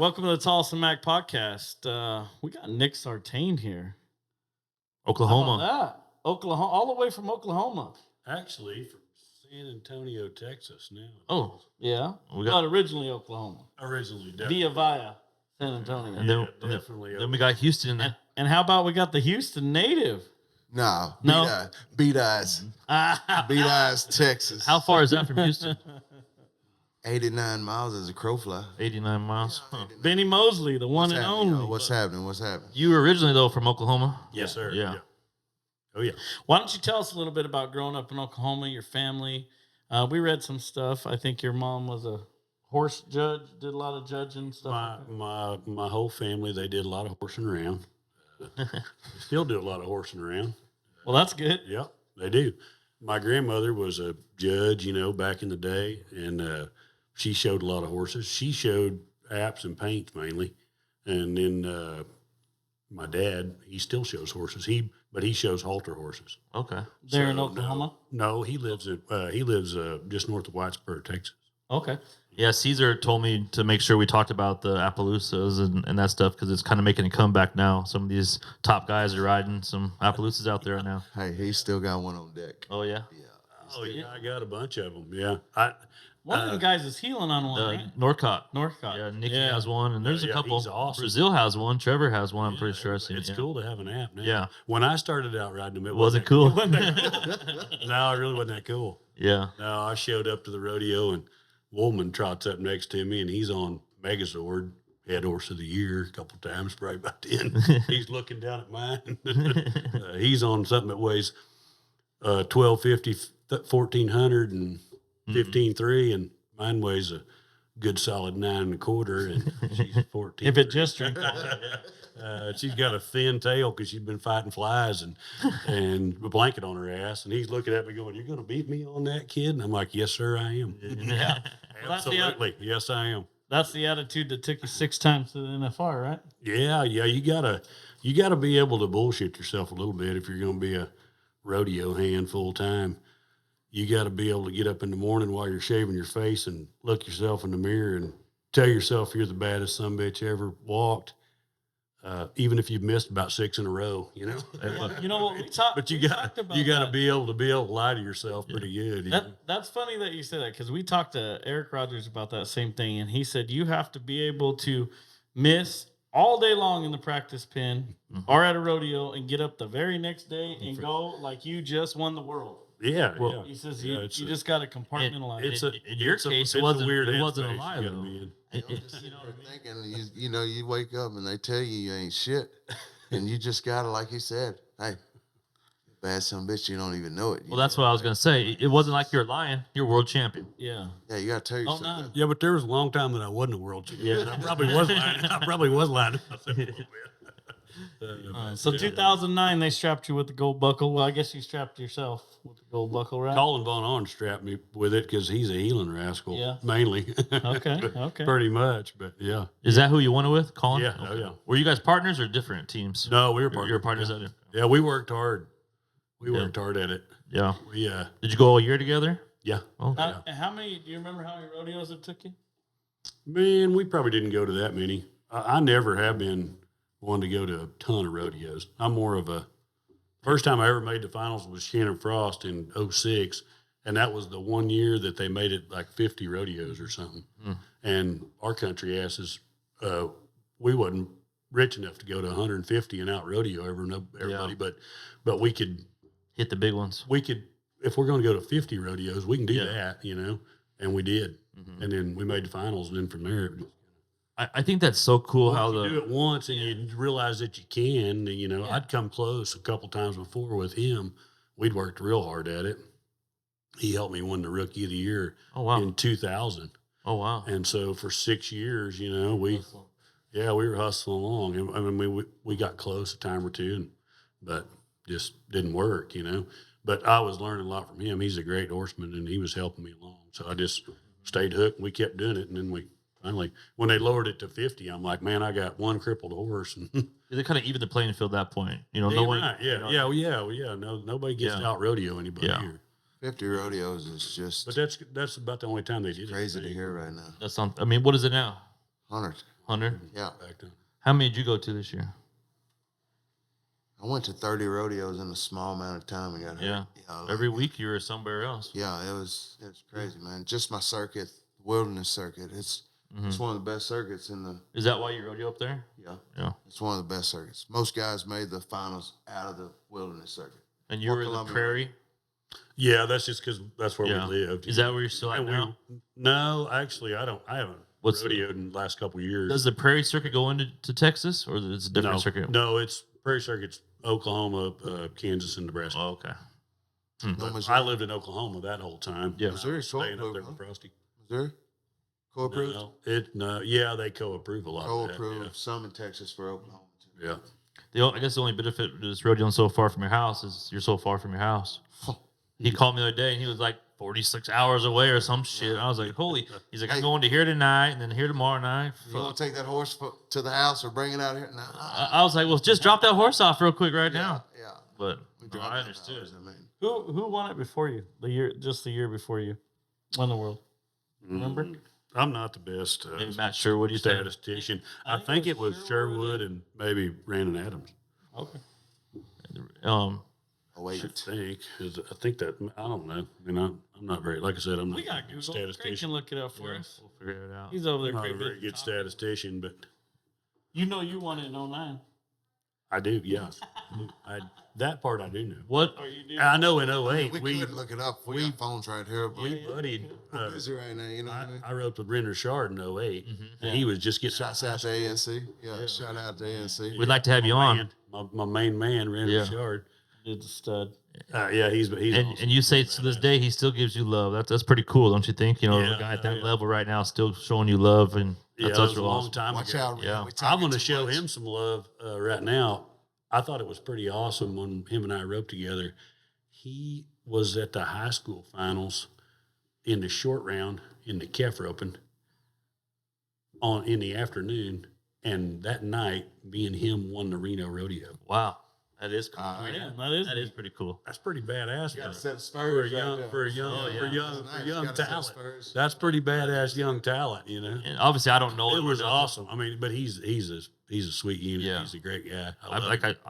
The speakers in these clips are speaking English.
Welcome to the Tolleson Mack podcast. We got Nick Sartain here. Oklahoma. How about that? Oklahoma, all the way from Oklahoma. Actually, from San Antonio, Texas now. Oh, yeah. But originally Oklahoma. Originally, definitely. Via San Antonio. And then, definitely. then we got Houston in there. And how about we got the Houston native? No. Beat eyes, Texas. How far is that from Houston? 89 miles as a crow fly. 89 miles. Huh. Benny Mosley, the one and only. What's happening? You were originally, though, from Oklahoma? Yes, sir. Yeah. Oh, yeah. Why don't you tell us a little bit about growing up in Oklahoma, your family? We read some stuff. I think your mom was a horse judge, did a lot of judging stuff. My whole family, they did a lot of horsing around. Still do a lot of horsing around. Well, that's good. Yep, they do. My grandmother was a judge, back in the day, and she showed a lot of horses. She showed apps and paints mainly. And then my dad, he still shows horses. But he shows halter horses. Okay. There in Oklahoma? No, he lives just north of Whitesboro, Texas. Okay. Yeah, Caesar told me to make sure we talked about the Appaloosas and that stuff because it's kind of making a comeback now. Some of these top guys are riding some Appaloosas out there right now. Hey, he still got one on deck. Oh, yeah? Yeah. I got a bunch of them. Yeah. One of the guys is healing on one, right? Northcott. Yeah, Nicky has one, and there's a couple. He's awesome. Brazil has one. Trevor has one. I'm pretty sure I've seen It's it. cool to have an app now. Yeah. When I started out riding them, Was it cool? No, it really wasn't that cool. Yeah. No, I showed up to the rodeo, and Woolman trots up next to me, and he's on Megazord, head horse of the year a couple times, probably about 10. He's looking down at mine. He's on something that weighs 1250, 1400, and 15.3, and mine weighs a good solid 9 1/4, and she's 14. If it just drinks. She's got a thin tail because she's been fighting flies and a blanket on her ass. And he's looking at me going, "You're going to beat me on that, kid?" And I'm like, "Yes, sir, I am." Yeah. Absolutely. Yes, I am. That's the attitude that took you 6 times to the NFR, right? Yeah. You gotta be able to bullshit yourself a little bit if you're going to be a rodeo hand full time. You got to be able to get up in the morning while you're shaving your face and look yourself in the mirror and tell yourself you're the baddest sumbitch ever walked. Even if you've missed about 6 in a row, You know what we talked. But you got to be able to lie to yourself pretty good. That's funny that you said that because we talked to Eric Rogers about that same thing, and he said you have to be able to miss all day long in the practice pen or at a rodeo and get up the very next day and go like you just won the world. Yeah, well, he says you just got to compartmentalize. In your case, it wasn't a lie though. Thinking, you wake up and they tell you ain't shit, and you just gotta, like he said, hey, bad son of a bitch, you don't even know it. Well, that's what I was gonna say. It wasn't like you're lying. You're world champion. Yeah. Yeah, you gotta tell yourself. No. Yeah, but there was a long time that I wasn't a world champion. Yeah. I probably was lying to myself a little bit. So 2009, they strapped you with the gold buckle. Well, I guess you strapped yourself with the gold buckle, right? Colin Von Arn strapped me with it because he's a healing rascal, mainly. Okay. Pretty much, but yeah. Is that who you won it with, Colin? Yeah, okay. Oh yeah. Were you guys partners or different teams? No, we were partners. You were partners at it? Yeah, we worked hard. We worked hard at it. Yeah. Did you go all year together? Yeah. Oh, How many, do you remember how many rodeos it took you? Man, we probably didn't go to that many. I never have been one to go to a ton of rodeos. I'm more of first time I ever made the finals was Shannon Frost in 06, and that was the one year that they made it like 50 rodeos or something. And our country asses, we wasn't rich enough to go to 150 and out rodeo everybody, but we could hit the big ones. We could, if we're going to go to 50 rodeos, we can do that, and we did. And then we made the finals, and then from there, I think that's so cool how you do it once and you realize that you can. I'd come close a couple times before with him. We'd worked real hard at it. He helped me win the Rookie of the Year in 2000. Oh, wow. And so for 6 years, we were hustling along. I mean, we got close a time or two, but just didn't work, But I was learning a lot from him. He's a great horseman, and he was helping me along. So I just stayed hooked, and we kept doing it, and then finally, when they lowered it to 50, I'm like, man, I got one crippled horse. And they kind of even the playing field at that point. No one. Right. No, nobody gets to out rodeo anybody here. 50 rodeos is just. But that's about the only time they did crazy to hear right now. That's not. I mean, what is it now? 100. 100. Yeah. Back then. How many did you go to this year? I went to 30 rodeos in a small amount of time and got hurt. Yeah. Like, Every week you were somewhere else. Yeah, it was crazy, man. Just my circuit, wilderness circuit. It's one of the best circuits in the. Is that why you rodeo up there? Yeah. Yeah. It's one of the best circuits. Most guys made the finals out of the wilderness circuit. And you were in the Columbia. prairie? Yeah, that's just because that's where Yeah. we lived. Is that where you're still at And now? No, actually, I haven't What's rodeoed in the last couple of years. Does the prairie circuit go into Texas, or is it a different circuit? No, it's prairie circuit's Oklahoma, Kansas, and Nebraska. Oh, okay. No, I lived in Oklahoma that whole time. Yeah. Missouri Staying up there co-approved, with Frosty. Missouri? Co-approved? Yeah, they co-approve a lot Co-approved. of Some in Texas for Oklahoma, too. that. I guess the only benefit is rodeoing so far from your house is you're so far from your house. He called me the other day and he was like 46 hours away or some shit. I was like, holy. He's like, I'm going to here tonight and then here tomorrow night. You want to take that horse to the house or bring it out here? No. I was like, well, just drop that horse off real quick right now. Yeah. But We no, dropped I that understood. hours, I mean. Who won it before you? The year before you won the world. Remember? I'm not the best Maybe Matt Sherwood, you said. statistician. I think it was Sherwood and maybe Brandon Adams. Okay. Oh, I wait. think. I think that, I don't know. I mean, I'm not very, like I said, I'm not We got a Google. Craig statistician. can look it up for us. We'll figure it out. He's over there. I'm not a Craig very did good top. statistician, but You know you won it in 09. I do, yeah. That part I do know. What? Or you did? I know in 08, We couldn't look it up. We got phones right here. But we buddied. we're busy right now, you know what I mean? I roped with Renner Shard in 08, and he was just getting Shouts out to ANC. Yeah, shout out to ANC. We'd like to have you on. My main man, Renner Yeah. Shard. Did the stud. Yeah, he's And, awesome. and you say to this day he still gives you love. That's pretty cool, don't you think? You know, Yeah, a guy at that yeah. level right now still showing you love, and Yeah, that's that was such a long awesome. time Watch ago. out, man. Yeah. We I'm talking going to too show much. him some love right now. I thought it was pretty awesome when him and I roped together. He was at the high school finals in the short round in the Kef roping in the afternoon, and that night, me and him won the Reno Rodeo. Wow, that is cool. Yeah, that is pretty cool. That's pretty badass You got a for set of a Spurs young, right for a there. young, Oh, yeah. for young, That's for nice. young Got a set of talent. Spurs. That's pretty badass young talent, you know. And obviously, I don't know It him or was nothing. awesome. I mean, but he's a sweet unit. Yeah. He's a great guy.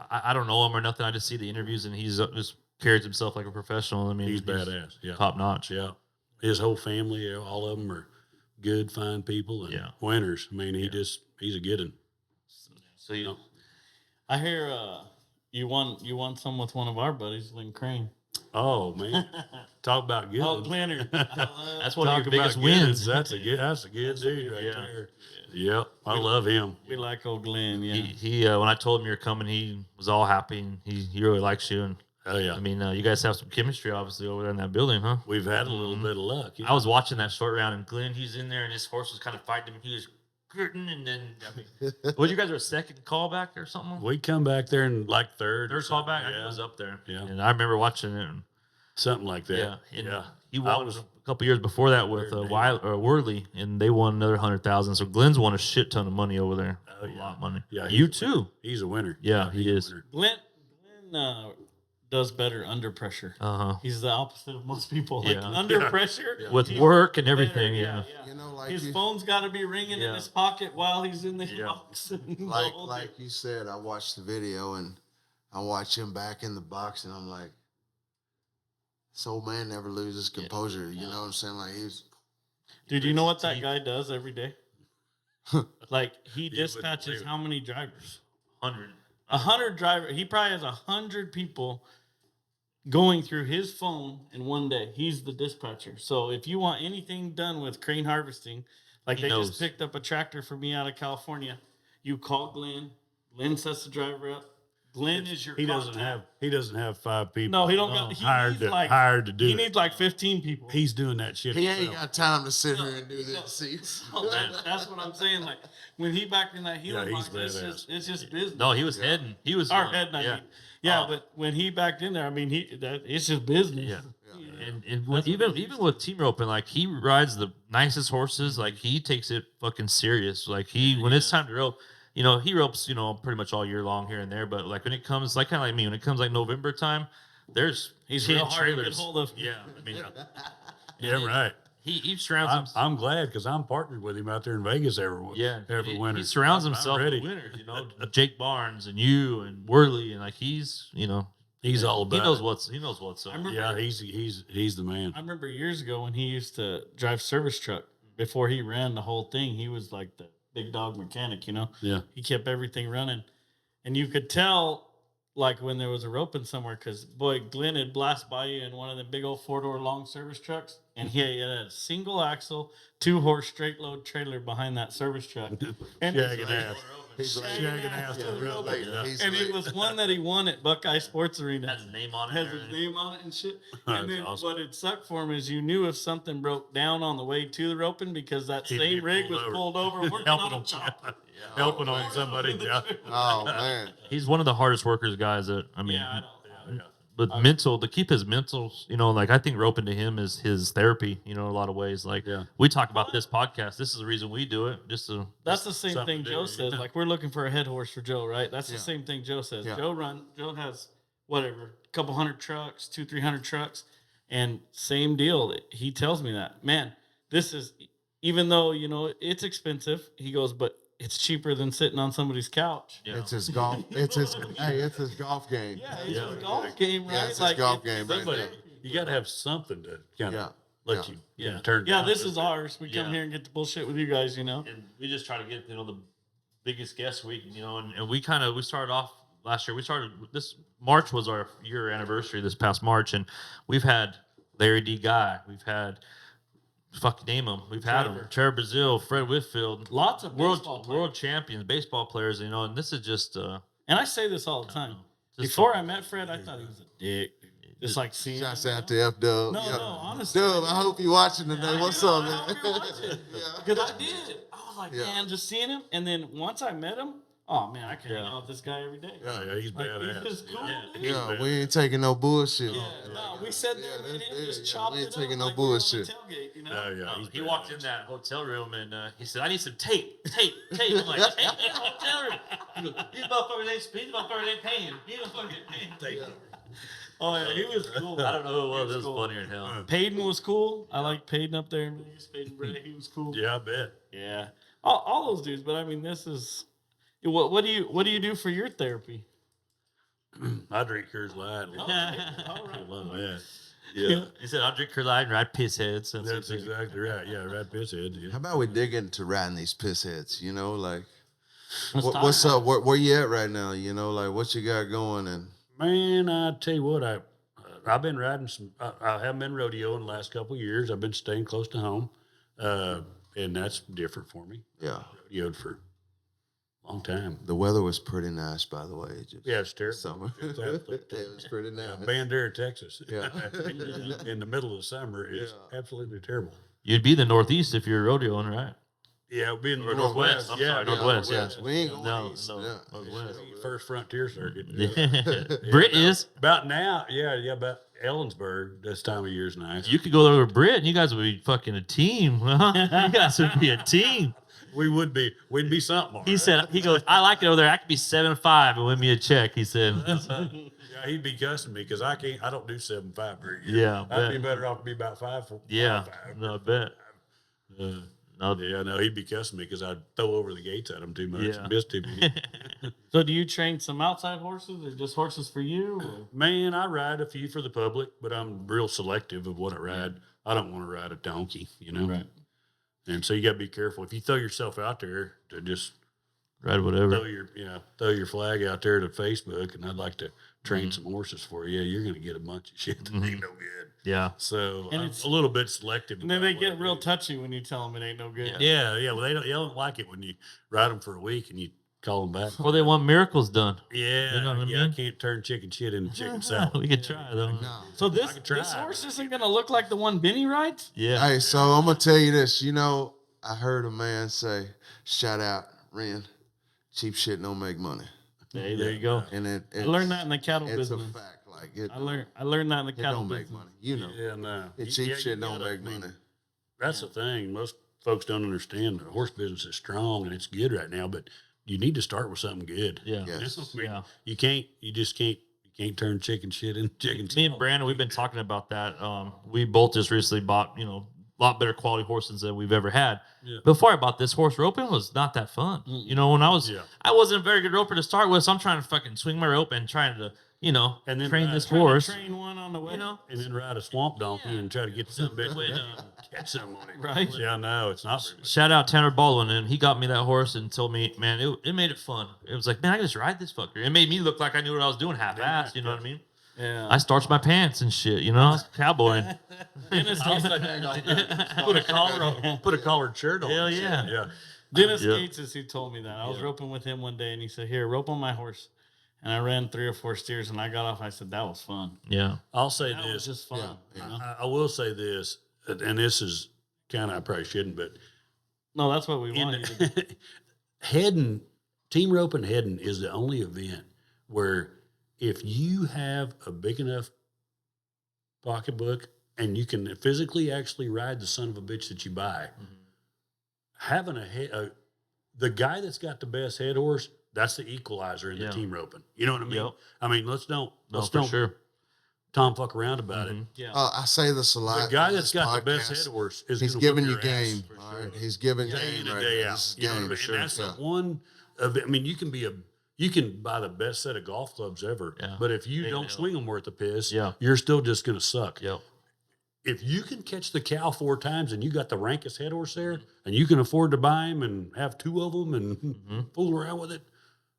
I don't know him or nothing. I just see the interviews, and he's just carries himself like a professional. I mean, he's badass. Yeah, top notch. yeah. His whole family, all of them are good, fine people and Yeah. winners. I mean, he's a good one. So you, I hear you won some with one of our buddies, Lynn Crane. Oh man, talk about good. Oh, Glenner. that's one of Talk your about biggest good wins. ones. That's a good dude right Yeah. there. Yep, I love him. We like old Glenn, yeah. He when I told him you were coming, he was all happy, and he really likes you. And Oh yeah, I mean, you guys have some chemistry, obviously, over there in that building, huh? we've had a little bit of luck. I was watching that short round, and Glenn, he's in there, and his horse was kind of fighting him. He was gritting, and then I mean, what you guys were a second callback or something? We come back there in like third. or Third something. callback, I Yeah, was up there, Yeah. and I remember watching it. And, something like that. yeah, and yeah. he I won was- a couple years before that with Worley, and they won another 100,000. So Glenn's won a shit ton of money over there, Oh, a yeah. lot of money. Yeah, you he's a too. He's a winner. Yeah, he he's a is. winner. Glenn does better under pressure. Uh huh. He's the opposite of most people. Like Yeah. under Yeah. pressure, With he's work and better. everything, yeah. You know, like His you, phone's got to be ringing Yeah. in his pocket while he's in the Yeah. box. like you said, I watched the video and I watched him back in the box, and I'm like, this old man never loses composure. You know what I'm saying? Like he's Dude, you know what that guy does every day? Like he You wouldn't dispatches believe it. how many drivers? 100. 100 drivers. He probably has 100 people going through his phone in one day. He's the dispatcher. So if you want anything done with crane harvesting, like He they knows. just picked up a tractor for me out of California, you call Glenn. Glenn sets the driver up. Glenn is your He doesn't contact. have 5 people. No, he don't got. He hired needs hired to do He it. needs like 15 people. He's doing that shit. he ain't himself. got time to sit here and do this. See, That's what I'm saying. Like when he backed in that healing Yeah, he's box, badass. it's just business. No, he was heading. He was Our head, I yeah. mean. Yeah, Oh. but when he backed in there, I mean, it's just business. Yeah. And when, even with team roping, like he rides the nicest horses. Like he takes it fucking serious. Like when it's time to rope, he ropes, pretty much all year long here and there. But like when it comes, like kind of like me, when it comes like November time, there's He's 10 real hard to get trailers. hold of. Yeah, I mean, Yeah, right. He surrounds himself. I'm glad because I'm partnered with him out there in Vegas every winter. He surrounds I'm himself ready. with winners. You know, Jake Barnes and you and Worley, and like he's all about. He knows what's up. Yeah, he's the man. I remember years ago when he used to drive service truck. Before he ran the whole thing, he was like the big dog mechanic, you know? Yeah. He kept everything running. And you could tell, like, when there was a roping somewhere, because, boy, Glenn would blast by you in one of the big old 4-door long service trucks, and he had a single axle, 2-horse straight load trailer behind that service truck. And Shagging ass. He's like, Shagging ass to the road. and it was one that he won at Buckeye Sports Arena. Has his name on it. Has and his everything. name on it and shit. That's And then awesome. what it sucked for him is you knew if something broke down on the way to the roping because that He'd same be rig pulled was over. pulled over working Helping on a him. chopper. Helping on somebody. Yeah. oh man, He's one of the hardest workers guys that I mean. Yeah, I know. But to keep his mental, you know, like I think roping to him is his therapy, you know, in a lot of ways. Like we talk about this podcast. This is the reason we do it. That's the same something thing to Joe do, says. yeah. Like we're looking for a head horse for Joe, right? That's the Yeah. same thing Joe says. Yeah. Joe has whatever, a couple hundred trucks, 200-300 trucks, and same deal. He tells me that, man, this is, even though, you know, it's expensive, he goes, but it's cheaper than sitting on somebody's couch. Yeah. it's his golf. It's his golf game. Yeah, it's a golf game, right? Yeah, it's his golf game right Somebody, there. you got to have something to kind of let you Yeah. turn. Yeah, down. this is ours. We come Yeah. here and get the bullshit with you guys, you know? And we just try to get, you know, the biggest guest week, you know, and we started off last year. This March was our year anniversary this past March, and we've had Larry D. Guy, we've had fuck name them, we've had them, Trevor Brazil, Fred Whitfield, Lots of baseball world champions, baseball players, you know, and this is just And I say this all the time. Just Before I met Fred, I thought he was a dick. Just like seeing Shouts him, out to F Dub. No, honestly. Dub, I hope you're watching today. What's up, man? Because I did. I was like, Yeah. man, just seeing him. And then once I met him, oh, man, I can hang out with this guy every day. Yeah, he's Like, badass. he's just cool. dude. Yeah, we ain't taking no bullshit. Yeah, no, we said that, Yeah, man, that's- him just yeah, chopped we ain't it taking up no like we were on the bullshit. tailgate, you know? Yeah, he's he walked in that hotel room and he said, "I need some tape." I'm like, "Tape in the hotel room." He goes, "These motherfuckers ain't paying. These motherfuckers ain't paying." Oh, yeah, he was cool. I don't know who it was. He It was cool. funnier than hell. Payton was cool. I like Payton up there in Vegas. Payton Bray, he was cool. Yeah, I bet. Yeah. All those dudes, but I mean, this is what do you do for your therapy? I drink Coors Light. All right. I love that. Yeah, He said, "I'll drink Coors Light and ride piss heads." that's exactly right. Yeah, right piss head. How Yeah. about we dig into riding these piss heads? You know, like Let's talk what's about up? Where you at right now? You know, like what you got going? And Man, I tell you what, I've been riding some. I haven't been rodeoing the last couple of years. I've been staying close to home, and that's different for me. yeah, Rodeoed for a long time. the weather was pretty nice, by the way. Just Yeah, it's terrible. summer. It's it absolutely was pretty nice. Bandera, Texas. Yeah. In the middle of the summer, it's absolutely terrible. You'd be the Northeast if you're rodeoing, right? Yeah, being Or Northwest. I'm sorry, Northwest. Yeah, we ain't going No, east. no, Yeah. Northwest. First frontier circuit. Britt is. About now, yeah, about Ellensburg. This time of year is nice. You could go there with Britt, and you guys would be fucking a team. Huh? You guys would be a team. We'd be something. He said, he goes, "I like it over there. I could be 7'5" and win me a check." He said, Yeah, he'd be cussing me because I don't do 7'5" very good. "Yeah, I'd be bet. better off to be about 5'4". Yeah, 5'5". no, I bet." No, Yeah, no, he'd be cussing me because I'd throw over the gates at him too much. Yeah. And miss too many. So do you train some outside horses or just horses for you? Or? Man, I ride a few for the public, but I'm real selective of what I ride. I don't want to ride a donkey, you know. Right. And so you got to be careful if you throw yourself out there to just right, whatever. throw your flag out there to Facebook, and I'd like to train some horses for you. You're going to get a bunch of shit that ain't no good. Yeah, So And I'm it's- a little bit selective. And then about they what get I real do. touchy when you tell them it ain't no good. Yeah. Well, they don't like it when you ride them for a week and you call them back. well, they want miracles done. Yeah, You know what I I mean? can't turn chicken shit into chicken salad. We could try though. No. So this can try. this horse isn't gonna look like the one Benny rides? Yeah, Hey, so I'm gonna tell you this. You know, I heard a man say, "Shout out, Ren, cheap shit don't make money," Hey, there you go. and I learned that in the cattle It's business. a fact. Like it, I learned that in the it cattle don't make business. money. You know, Yeah, no. cheap Yeah, shit you don't gotta- make I mean, money. That's the thing. Most folks don't understand. The horse business is strong and it's good right now, but you need to start with something good. yeah. Yes. Yeah. You just can't turn chicken shit into chicken Me salad. and Brandon, we've been talking about that. We both just recently bought, lot better quality horses than we've ever had. Yeah. Before I bought this horse, roping was not that fun. You know, when I wasn't a very good roper to start with, so I'm trying to fucking swing my rope and trying to, you know, And then train this Trying to horse. train one on the way. You know, And then ride a swamp donkey and try to get some bit catch some on it. Right. Yeah, no, it's not. Very shout out Tanner Baldwin, and he got me that horse and told me, man, it made it fun. It was like, man, I can just ride this fucker. It made me look like I knew what I was doing half-assed, you know what I mean? Yeah. I starched my pants and shit, you know? I was cowboying. Dennis Gates, put a collared shirt on. Hell yeah. Yeah. Dennis Yeah. Gates is who told me that. I was roping with him one day, and he said, "Here, rope on my horse." And I ran 3 or 4 steers, and I got off. I said, "That was fun. Yeah. I'll say That was this. just fun." Yeah, You know? I will say this, and this is kind of, I probably shouldn't, but No, that's what we in want you to do. heading, team rope and heading is the only event where if you have a big enough pocketbook and you can physically actually ride the son of a bitch that you buy, having the guy that's got the best head horse, that's the equalizer in the team roping. You know what I mean? Yep. I mean, let's don't sure. Tom fuck around about it. Yeah. I say this a lot. The guy on that's this got the best podcast. head horse is He's gonna giving whip you your ass game. for All sure. right? He's giving Day game in and right day now. out. This is You know what I game. mean? And that's Yeah. the one of it. I mean, you can buy the best set of golf clubs ever, Yeah. but if you Ain't don't gonna swing them worth a piss, Yeah. you're still just going to suck. Yep. If you can catch the cow 4 times and you got the rankest head horse there, and you can afford to buy him and have 2 of them and fool around with it,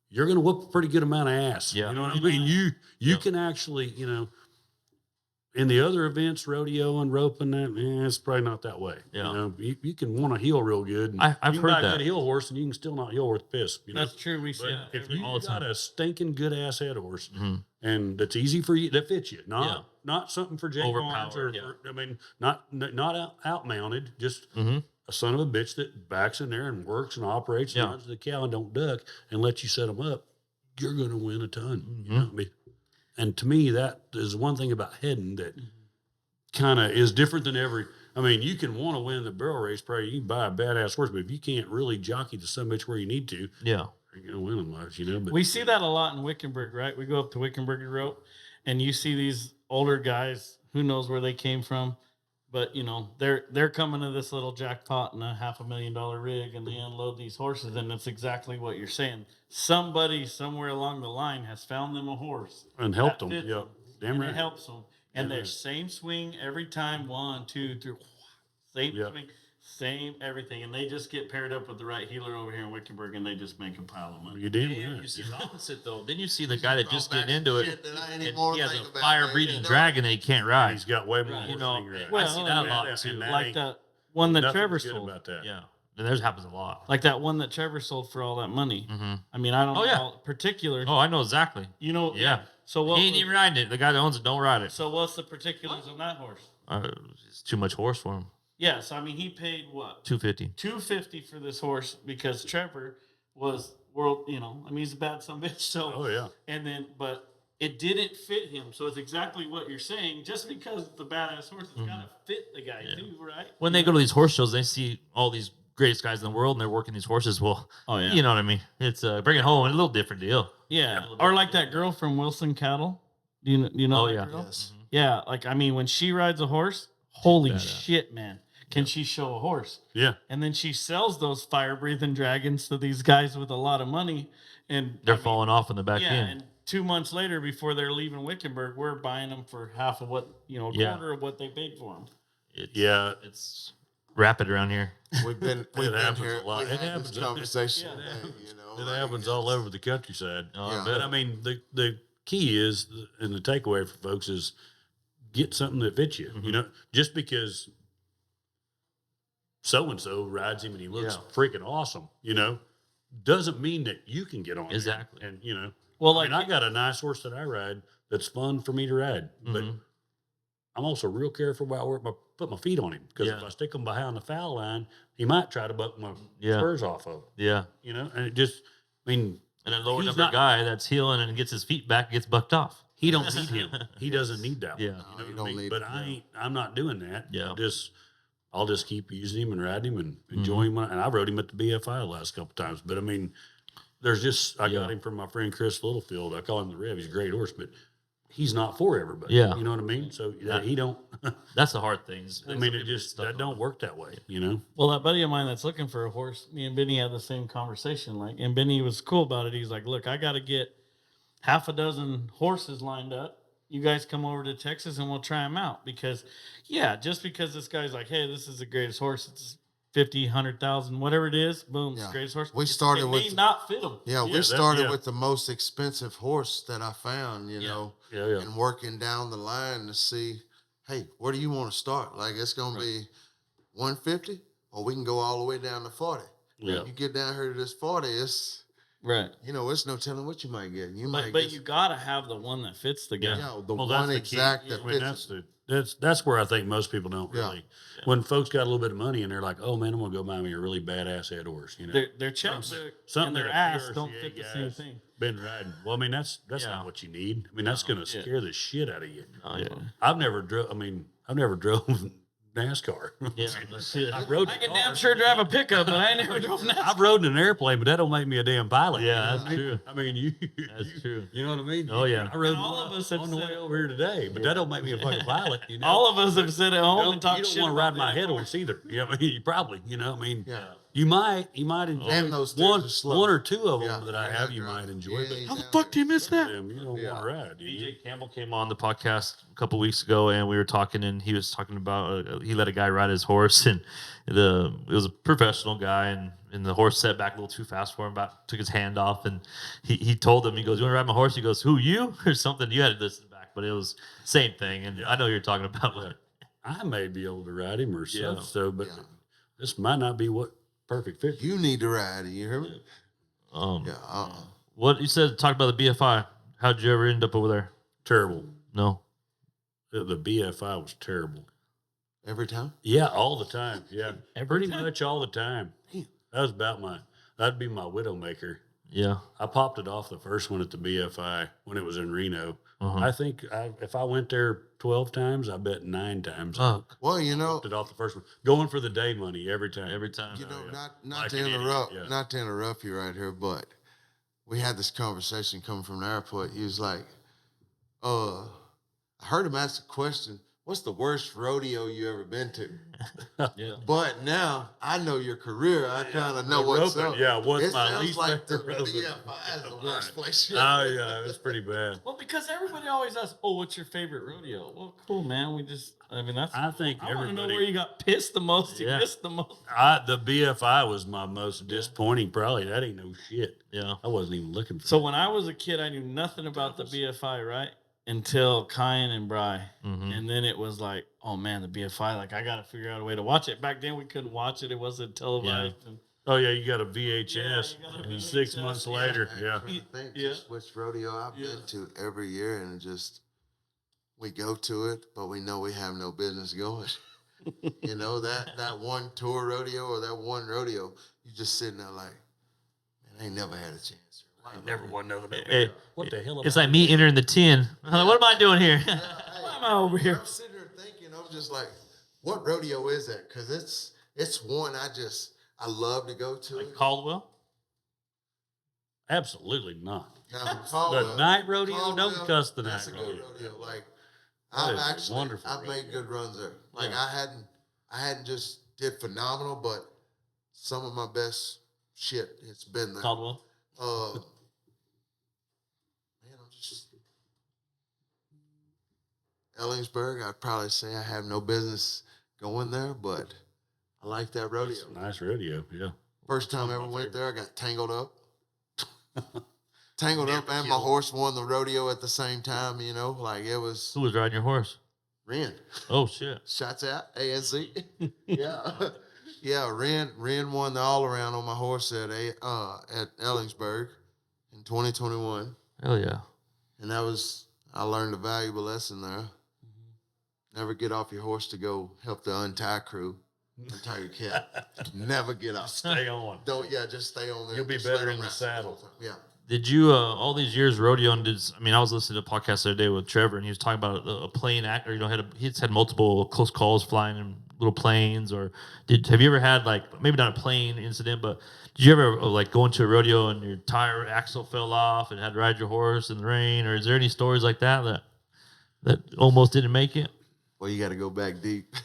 you're going to whoop a pretty good amount of ass. Yeah. You know what I mean? You can actually, you know, in the other events, rodeo and roping, it's probably not that way. Yeah. You know, you can want to heel real good. And I've you can heard buy a that. good heel horse and you can still not heel worth piss. You know? That's true. We see But that if every- you all the got time. a stinking good ass head horse Mhm. and that's easy for you, that fits you, Yeah. not something for Jake Barnes Overpowered, or I mean, not out mounted, just Mhm. a son of a bitch that backs in there and works and operates and Yeah. runs the cow and don't duck and lets you set them up. You're going to win a ton. You know what I mean? And to me, that is one thing about heading that kind of is different than every. I mean, you can want to win the barrel race, probably you can buy a badass horse, but if you can't really jockey the son of a bitch where you need to, Yeah. you're going to win them much, you know. But We see that a lot in Wickenburg, right? We go up to Wickenburg and rope, and you see these older guys. Who knows where they came from? But you know, they're coming to this little jackpot and a $500,000 rig, and they unload these horses, and it's exactly what you're saying. Somebody somewhere along the line has found them a horse and helped that them. fits Yeah, damn and right. it helps them. And Damn their right. same swing every time, 1, 2, 3, same Yeah. swing, same everything, and they just get paired up with the right healer over here in Wickenburg, and they just make a pile of money. You damn Yeah, right. you see the opposite though. Then you see the guy that just Brought getting back into shit it, that I ain't and even wanna he has think a about, fire man. breeding You know? dragon that he can't ride. He's got way more. Right. You know, horse than you I see that a and lot that- too. and that Like ain't that one that nothing Trevor good sold. about that. Yeah, and that happens a lot. Like that one that Trevor sold for all that money. Mm-hmm. I mean, I don't Oh, know yeah. all particular. Oh, I know exactly. You know, Yeah. So what? He ain't even riding it. The guy that owns it don't ride it. So what's the particulars on that horse? It's too much horse for him. Yes, I mean he paid what $250. $250 for this horse because Trevor was world. You know, I mean he's a bad son of a bitch. So Oh yeah. and then but it didn't fit him. So it's exactly what you're saying. Just because it's a badass horse, it's gotta fit the guy too, right? When they go to these horse shows, they see all these greatest guys in the world, and they're working these horses. Well, Oh yeah, you know what I mean. It's bring it home. A little different deal. yeah. Or like that girl from Wilson Cattle. Do you know? Oh, that yeah. girl? Yes. Yeah, like I mean, when she rides a horse, holy Badass. shit, man! Can she show a horse? Yeah. And then she sells those fire breathing dragons to these guys with a lot of money, and They're I mean, falling off in the back yeah, end. and 2 months later, before they're leaving Wickenburg, we're buying them for half of what a Yeah. quarter of what they paid for them. It's, Yeah. it's rapid around here. We've been happens here. a lot. We It had happens. this conversation Yeah. today. You know, It like, happens all over the countryside. Oh, Yeah. I But bet. I mean, the key is, and the takeaway for folks is, get something that fits you. Mm-hmm. You know, just because so and so rides him and he looks Yeah. freaking awesome, you know, doesn't mean that you can get on him. Exactly. And you know, Well, I like mean, I got a nice horse that I ride that's fun for me to ride, but Mhm. I'm also real careful about where I put my feet on him because if Yeah. I stick him behind the foul line, he might try to buck my Yeah. spurs off of. Yeah. You know, and it just, I mean, And a lower He's number not- guy that's healing and gets his feet back gets bucked off. he don't need him. He doesn't need that. Yeah. one, No, you you know what don't I mean? need But him, I'm not doing that. Yeah. I'll just keep using him and riding him and Mm-hmm. enjoy him. And I rode him at the BFI the last couple times. But I mean, there's just I Yeah. got him from my friend Chris Littlefield. I call him the Rev. He's a great horse, but he's not for everybody. Yeah. You know what I mean? So he don't. That's the hard thing. I mean, it just that don't work that way, you know. Well, that buddy of mine that's looking for a horse, me and Benny had the same conversation. Like, and Benny was cool about it. He's like, "Look, I got to get half a dozen horses lined up. You guys come over to Texas and we'll try them out." Because, yeah, just because this guy's like, "Hey, this is the greatest horse. It's 50, 100,000, whatever it is. Boom, it's the greatest horse." We started it with may not fit him. Yeah, Yeah, we started yeah. with the most expensive horse that I found, you know, Yeah. and working down the line to see, hey, where do you want to start? Like, it's going to be 150, or we can go all the way down to 40. Yeah. You get down here to this 40, it's, Right. you know, it's no telling what you might get. You might But get, you got to have the one that fits the guy. the Well, one that's the key. exact that I mean, fits. that's where I think most people don't Yeah. really. When folks got a little bit of money and they're like, "Oh man, I'm gonna go buy me a really badass head horse," you know, Their checkbook something and their that a ass PRCA don't fit the same guy's thing. been riding. Well, I mean, that's Yeah. not what you need. I mean, that's gonna scare the shit out of you. Oh, yeah. I've never drove. I mean, I've never drove NASCAR. Yeah. I've rode. I can damn sure drive a pickup, but I never drove NASCAR. I've rode in an airplane, but that don't make me a damn pilot. Yeah, You know that's what I mean? true. I mean, you. That's true. You know what I mean? Oh, yeah. I rode And all one of us have on the said way it. over here today, but that don't make me a fucking pilot. You know? All of us have sit at home and you talk don't shit want to about ride my that head horse. horse either. You know, I mean, you probably, you know, I mean, Yeah. you might enjoy And those stairs are slow. one or two of them Yeah, that I you're have. not You driving. might enjoy, Yeah, but you How the down fuck do you there. miss that? them, you don't Yeah. want to ride. Do you? BJ Campbell came on the podcast a couple weeks ago, and we were talking, and he was talking about he let a guy ride his horse, and it was a professional guy, and the horse set back a little too fast for him, took his hand off, and he told him, he goes, "You want to ride my horse?" He goes, "Who, you?" or something. You had to listen back, but it was same thing, and I know you're talking about. Like, I may be able to ride him or Yeah. so, but Yeah. this might not be what perfect fit. You need to ride. You hear me? Yeah. what you said, talk about the BFI. How'd you ever end up over there? Terrible. No. The BFI was terrible. Every time? Yeah, all the time. Yeah, pretty time? much all the time. That was that'd be my widowmaker. Yeah. I popped it off the first one at the BFI when it was in Reno. Uh-huh. I think if I went there 12 times, I bet 9 times I Fuck. Well, you know, popped it off the first one. Going for the day money every time. Every time. you know, not Like to an idiot, interrupt, yeah. not to interrupt you right here, but we had this conversation coming from the airport. He was like, I heard him ask a question, what's the worst rodeo you ever been to? Yeah. But now I know your career. I kind of know The what's roping, up. yeah, what's It my sounds least like the favorite roping. BFI is the worst place. Oh, yeah, it's pretty bad. Well, because everybody always asks, "Oh, what's your favorite rodeo?" Well, cool, man. That's. I think I want to know everybody. where you got pissed the most. You Yeah. missed the most. The BFI was my most disappointing. Probably that ain't no shit. Yeah. I wasn't even looking for. So when I was a kid, I knew nothing about the BFI, right? Until Kyan and Bry. Mhm. And then it was like, oh man, the BFI, like I got to figure out a way to watch it. Back then we couldn't watch it. It wasn't televised. And Oh yeah, you got a VHS. Yeah, you got a and 6 VHS, months yeah. later, yeah. I think Yeah. just which rodeo I've Yeah. been to every year, and it just we go to it, but we know we have no business going. You know that one tour rodeo or that one rodeo, you just sitting there like, man, I ain't never had a chance. I never won another. Hey, What the hell? it's like me entering the 10. I'm like, what am I doing here? why am I over here? I'm sitting there thinking, I'm just like, what rodeo is that? Because it's one I love to go to. Like Caldwell? Absolutely not. Now, The Caldwell- night rodeo, Caldwell, don't cuss the night That's a good rodeo. rodeo. Like That is a wonderful I've made rodeo. good runs there. Like Yeah. I hadn't just did phenomenal, but some of my best shit it's been there. Caldwell. Man, I'm just Ellingsburg. I'd probably say I have no business going there, but I like that rodeo. It's a nice rodeo, yeah. First time I ever went there, I got tangled up. Tangled up, and my killed. horse won the rodeo at the same time. You know, like it was Who was riding your horse? Ren. Oh, shit. Shots out, ANC. Yeah. Yeah, Ren won the all around on my horse at Ellingsburg in 2021. Hell yeah. And I learned a valuable lesson there. Never get off your horse to go help the untie crew. Untie your cat. Never get off. Stay on. Just stay on there. You'll be Just better let 'em in the wrestle saddle. whole time. Yeah. Did you, all these years rodeo, and I was listening to a podcast the other day with Trevor, and he was talking about a plane actor, he's had multiple close calls flying in little planes, or have you ever had, like, maybe not a plane incident, but did you ever, like, go into a rodeo and your tire axle fell off and had to ride your horse in the rain, or is there any stories like that almost didn't make it? Well, you got to go back deep.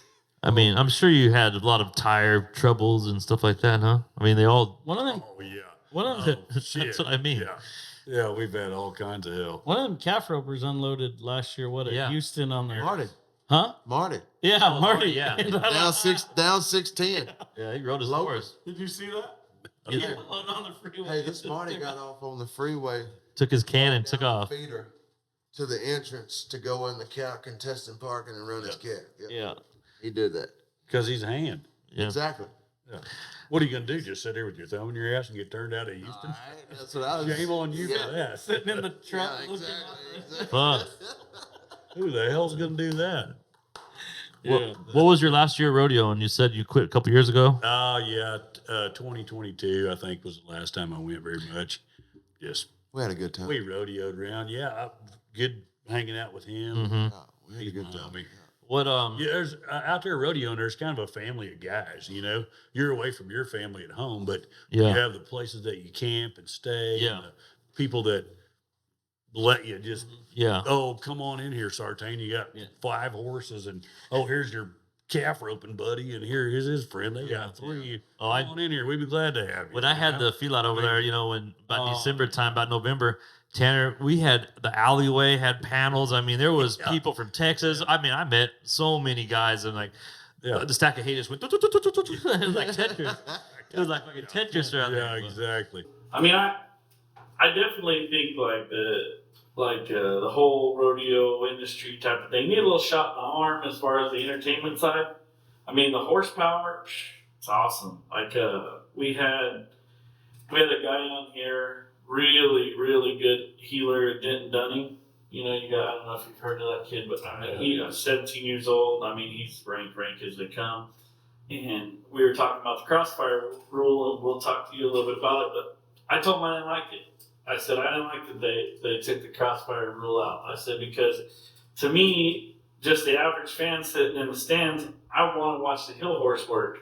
I mean, I'm sure you had a lot of tire troubles and stuff like that, huh? I mean, they all. One of them. Oh yeah. One of them. That's what I mean. Yeah. Yeah, we've had all kinds of hell. One of them calf ropers unloaded last year. What at Yeah. Houston on there? Marty. Huh? Marty. Yeah, Oh, Marty. yeah. Down 6'10". Yeah, he rode his Low. horse. Did you see that? Yeah. On the freeway. Hey, this Marty got off on the freeway. Took his can and took down off. the feeder to the entrance to go in the cow contestant parking and run his cat. Yeah. He did that. Because he's a hand. Yeah. Exactly. Yeah. What are you going to do? Just sit there with your thumb in your ass and get turned out of Houston? All right, that's what I was. Shame on you Yeah. for that. Sitting in the truck. Yeah, looking exactly. Fuck. Who the hell's going to do that? Yeah. What was your last year rodeo? And you said you quit a couple years ago. Yeah, 2022, I think, was the last time I went very much. Just, We had a good time. we rodeoed around. Yeah, good hanging out with him. Mm-hmm. Oh, we had a He's good my time. homie. What Yeah, there's out there rodeoing. There's kind of a family of guys. You know, you're away from your family at home, but Yeah. you have the places that you camp and stay. Yeah. And the people that let you just, Yeah. oh, come on in here, Sartain. You got 5 horses, and here's your calf roping buddy, and here is his friend. They got 3. Oh, Come on in here. We'd be glad to have you. When I had the feedlot over there, you know, when about December time, about November, Tanner, we had the alleyway had panels. I mean, there was people from Texas. I mean, I met so many guys, and like the stack of hay just went. It was like Tetris. It was like fucking Tetris around Yeah, there. exactly. I mean, I definitely think the whole rodeo industry type of thing need a little shot in the arm as far as the entertainment side. I mean, the horsepower, it's awesome. Like we had a guy on here, really good healer, Denton Dunning. You know, I don't know if you've heard of that kid, but I mean, he's 17 years old. I mean, he's rank as they come. And we were talking about the crossfire rule, and we'll talk to you a little bit about it. But I told him I didn't like it. I said I didn't like that they took the crossfire rule out. I said because to me, just the average fan sitting in the stands, I want to watch the hill horse work.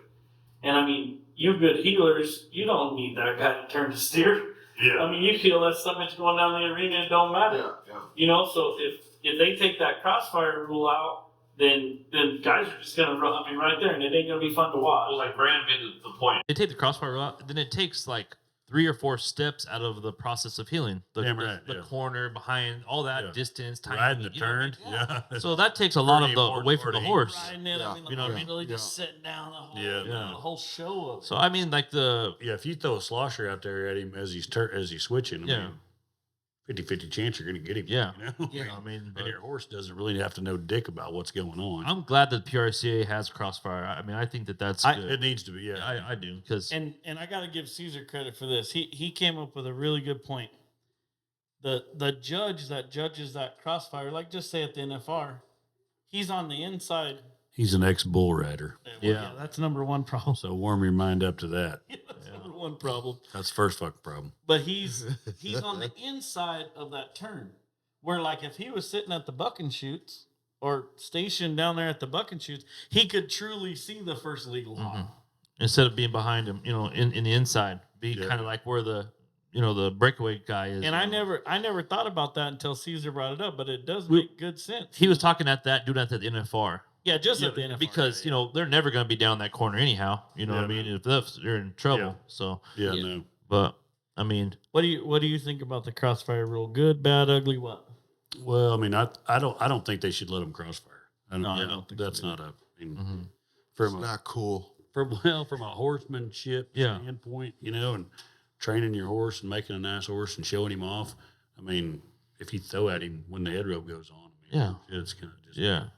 And I mean, you good healers, you don't need that guy to turn to steer. Yeah. I mean, you feel that something's going down the arena, it don't matter. Yeah. You know, so if they take that crossfire rule out, then guys are just gonna run. I mean, right there, and it ain't gonna be fun to watch. Well, like Brand made the point. They take the crossfire out, then it takes like 3 or 4 steps out of the process of healing. The corner behind all that distance, timing, Riding the you know what I mean? turn. Yeah. So that takes a lot of Pretty the important away from the part of horse. Riding it, I mean, You know what I mean? really just sitting down the whole show of it. So I mean, like the Yeah, if you throw a slosher out there at him as he's switching, I mean, 50-50 chance you're going to get him. Yeah. You know? Yeah, I mean, and your horse doesn't really have to know dick about what's going on. I'm glad that PRCA has crossfire. I mean, I think that's good. It needs to be, yeah. I do because And I got to give Caesar credit for this. He came up with a really good point. The judge that judges that crossfire, like just say at the NFR, he's on the inside. He's an ex-bull rider. Yeah. That's number one problem. So warm your mind up to that. That's number one problem. That's the first fucking problem. But he's on the inside of that turn. Where like if he was sitting at the buck and shoots or stationed down there at the buck and shoots, he could truly see the first legal hog. instead of being behind him, you know, in the inside, be kind of like where the the breakaway guy is. And I never thought about that until Caesar brought it up, but it does make good sense. He was talking at that, doing that at the NFR. Yeah, just at the NFR. Because, they're never going to be down that corner anyhow. You know what I mean? If they're in trouble. Yeah. So, No. but, I mean. What do you think about the crossfire rule? Good, bad, ugly, what? Well, I mean, I don't think they should let them crossfire. I don't think that's not a. I mean, It's not cool. from a horsemanship standpoint, and training your horse and making a nice horse and showing him off. I mean, if you throw at him when the head rope goes on, it's kind of just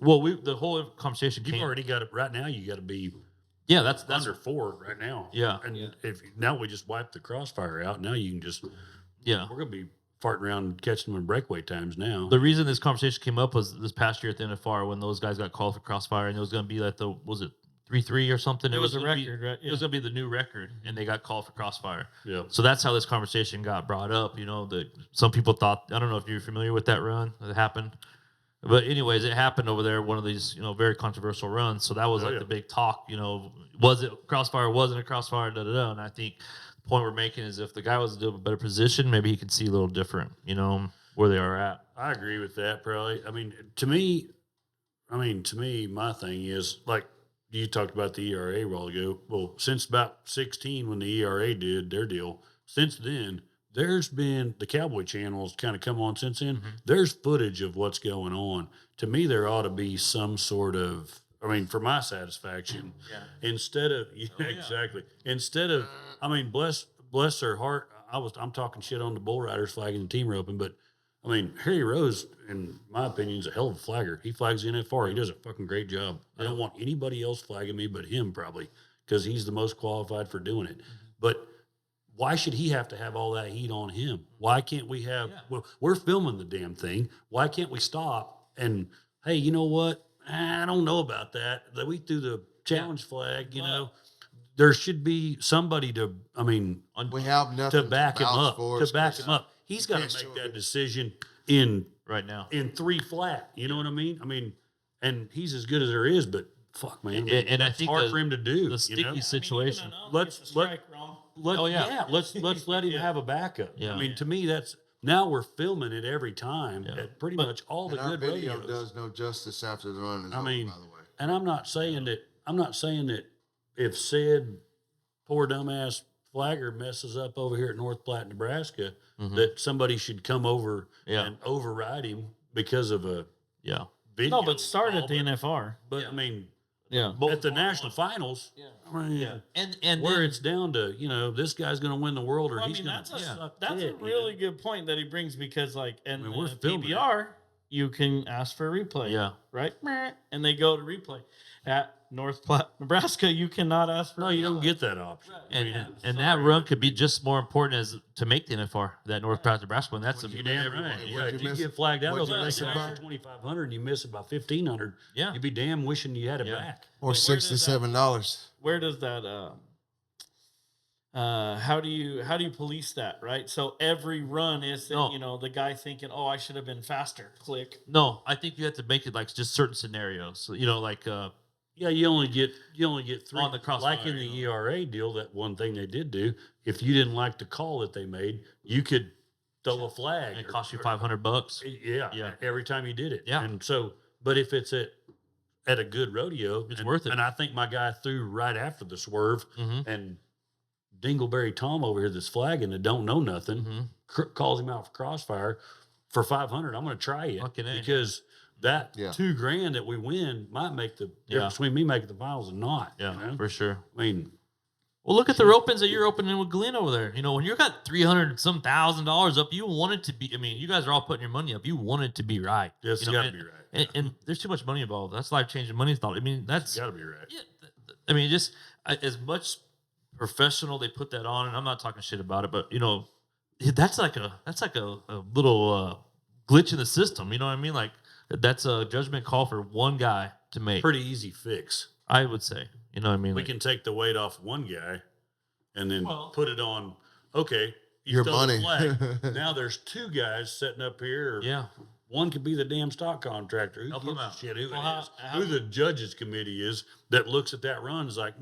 Well, the whole conversation You've came. already got it right now. You got to be that's under 4 right now. Yeah. And if now we just wipe the crossfire out, now you can just we're gonna be farting around catching them in breakaway times now. The reason this conversation came up was this past year at the NFR when those guys got called for crossfire, and it was going to be like 3-3 or something. It was a gonna record, right? It was going to be the new record, and they got called for crossfire. Yeah. So that's how this conversation got brought up. Some people thought, I don't know if you're familiar with that run that happened, but anyways, it happened over there. One of these, very controversial runs. So that was the big talk. Was it crossfire? Wasn't it crossfire? Da da da. And I think the point we're making is if the guy was in a better position, maybe he could see a little different. Where they are at. I agree with that. Probably. I mean, to me, I mean, to me, my thing is like you talked about the ERA a while ago. Well, since about 16, when the ERA did their deal, since then, there's been the Cowboy channels kind of come on since then. Mm-hmm. There's footage of what's going on. To me, there ought to be some sort of, I mean, for my satisfaction, instead of, exactly, instead of, I mean, bless their heart. I'm talking shit on the bull riders flagging the team roping, but I mean, Harry Rose, in my opinion, is a hell of a flagger. He flags the NFR. He does a fucking great job. I don't want anybody else flagging me but him, probably, because he's the most qualified for doing it. But why should he have to have all that heat on him? Why can't we have, well, we're filming the damn thing. Why can't we stop and, hey, you know what? I don't know about that. That we threw the challenge flag, you know. There should be somebody to, I mean, We have nothing to back him vouch up. for To us, back Chris. him up. He's got can't to show make that it. decision in right now. 3 flat. You know what I mean? I mean, and he's as good as there is, but fuck, man, And I it's think hard for him to do. the sticky you know? situation. Let's let him have a backup. Yeah. I mean, to me, that's now we're filming it every time at pretty much all the And our good video radios. does no justice after the run is I over, mean, by the way. and I'm not saying that if said poor dumbass flagger messes up over here at North Platte, Nebraska, that somebody should come over and override him because of a video. No, but start at the NFR. But I mean, Yeah. at the national finals, I mean, And where then, it's down to, you know, this guy's going to win the world or Well, I he's mean, going that's to suck a dick, you really know? good point that he brings because, like, in I mean, we're the filming it. PBR, you can ask for a replay. Yeah. Right? And they go to replay. At North Platte, Nebraska, you cannot ask for No, a you don't replay. get that option. and that run could be just more important as to make the NFR, that North Platte, Nebraska one. That's a You're damn right. What'd Yeah, you if you miss- get flagged out what'd over you like miss an about? extra 2,500 and you miss about 1,500, Yeah. you'd be damn wishing you had it Yeah. back. Or does that- $67. Where does that how do you police that, right? So every run is No. you know, the guy thinking, oh, I should have been faster. Click. No, I think you have to make it like just certain scenarios. So, you know, like Yeah, you only get 3 On the crossfire, like in the you know. ERA deal. That one thing they did do, if you didn't like the call that they made, you could throw a flag. it costs you $500. Yeah, every time you did it. Yeah. And so, but if it's at a good rodeo, It's and, worth it. And I think my guy threw right after the swerve, Mhm. and Dingleberry Tom over here that's flagging that don't know nothing Mhm. calls him out for crossfire for 500. I'm going to try it Fucking A. because that Yeah. $2,000 that we win might make the difference between me making the finals and not. Yeah, you know? for sure. I mean, Well, look at the opens that you're opening with Glenn over there. You know, when you got $300,000 up, you want it to be. I mean, you guys are all putting your money up. You want it to be right. it's you know, got to and, be right. And there's too much money involved. That's life changing money. I mean, that's It's got to be right. yeah. I mean, just as much professional they put that on, and I'm not talking shit about it, but you know, that's like a little glitch in the system. You know what I mean? Like that's a judgment call for one guy to make. Pretty easy fix. I would say. You know what I mean? We Like, can take the weight off one guy and then Well- put it on, okay, you Your throw the money. flag. Now there's 2 guys sitting up here. Or yeah. one could be the damn stock contractor. Who Help gives him a out. shit who Well, it how- is? how- Who the judges committee is that looks at that run is like,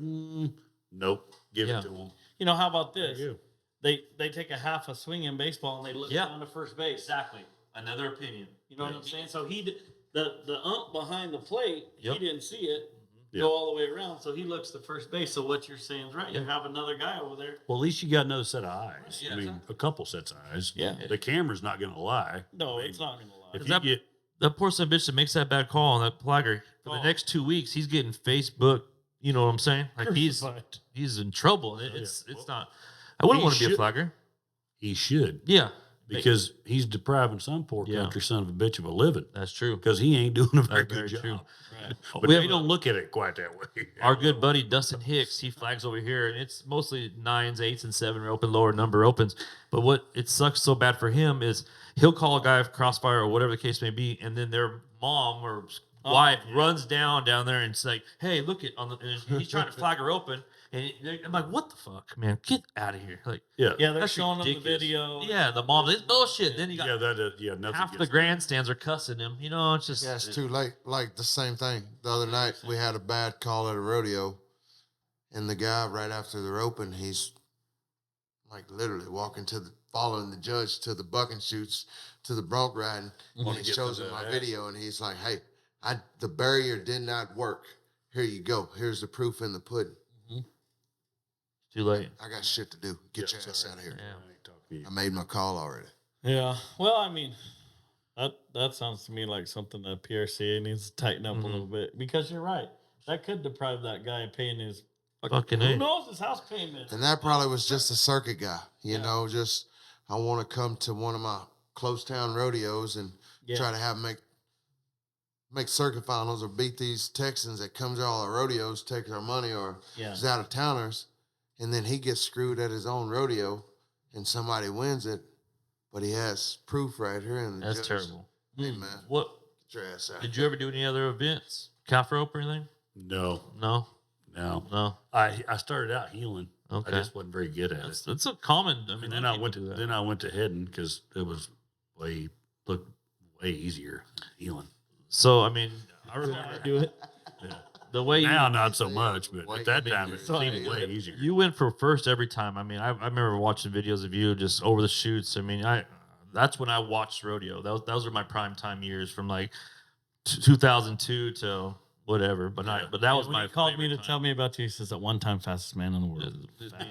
nope, give Yeah. it to them. You know, how about There this? you go. They take a half a swing in baseball and they look Yeah. down to first base. Exactly. Another opinion. You know what I'm saying? So the ump behind the plate, Yep. he didn't see it Yeah. go all the way around. So he looks to first base. So what you're saying is right. You have another guy over there. Well, at least you got another set of eyes. Yeah, I mean, exactly. a couple sets of eyes. Yeah. The camera's not going to lie. No, I mean, it's not gonna lie. If Is you that- get, That poor son of a bitch that makes that bad call on that flagger for the Oh. next 2 weeks, he's getting Facebook. You know what I'm saying? Like he's Crucified. in trouble. And Oh, it's not. I wouldn't he want to be a should- flagger. he should, Yeah, because he's depriving some poor Yeah. country son of a bitch of a living that's true. because he ain't doing a very That's good very true. job. Right. But We they have don't look at it quite that way. Our good buddy Dustin Hicks, he flags over here, and it's mostly 9s, 8s, and 7 are open, lower number opens. But what it sucks so bad for him is he'll call a guy crossfire or whatever the case may be, and then their mom or wife runs down there and it's like, "Hey, look at on the." And he's trying to flag her open, and I'm like, "What the fuck, man? Get out of here!" Like, Yeah. Yeah, they're That's showing them the ridiculous. video. yeah, the mom, it's bullshit. Then you got Yeah, nothing half the gets- grandstands are cussing him. You know, it's just Yeah, it's too late. Like the same thing. The other night we had a bad call at a rodeo, and the guy right after they're open, he's like literally following the judge to the bucking shoots to the bronc riding. And Wanna he get shows to him the my ass. video, and he's like, "Hey, The barrier did not work. Here you go. Here's the proof in the pudding. Too late. I got shit to do. Get your ass out of here. Yeah. I made my call already. Yeah. Well, I mean, that sounds to me like something that PRCA needs to tighten up a little bit, because you're right. That could deprive that guy of paying his Fucking who A. knows his house payment. And that probably was just a circuit guy. You know, just I want to come to one of my close town rodeos and try to have make circuit finals or beat these Texans that come to all our rodeos, take our money, or is out of towners, and then he gets screwed at his own rodeo and somebody wins it, but he has proof right here. And That's terrible. Hey man, What get your ass out. did you ever do any other events? Calf rope or anything? No. I started out healing. Okay. I just wasn't very good at it. It's a common. I mean, And then I went to heading because it was looked way easier healing. So I mean, I remember Do it. Yeah. the way Now you, not so much, but at that time it So, seemed way easier. you went for first every time. I mean, I remember watching videos of you just over the shoots. I mean, that's when I watched rodeo. Those were my prime time years from like 2002 to whatever. But that was When my he called me to favorite tell me about you, he says, at one time fastest man in the world. time.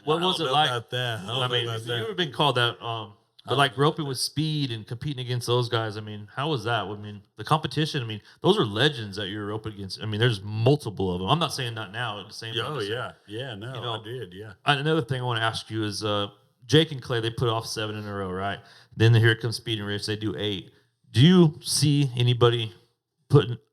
What was it like? About that. I mean, you ever been called that? But like roping with speed and competing against those guys, I mean, how was that? I mean, the competition, I mean, those are legends that you're roping against. I mean, there's multiple of them. I'm not saying not now. At the same time. Oh, yeah. Yeah, no, You know, I did, yeah. Another thing I want to ask you is Jake and Clay, they put off 7 in a row, right? Then here comes Speed and Rich, they do 8. Do you see anybody putting –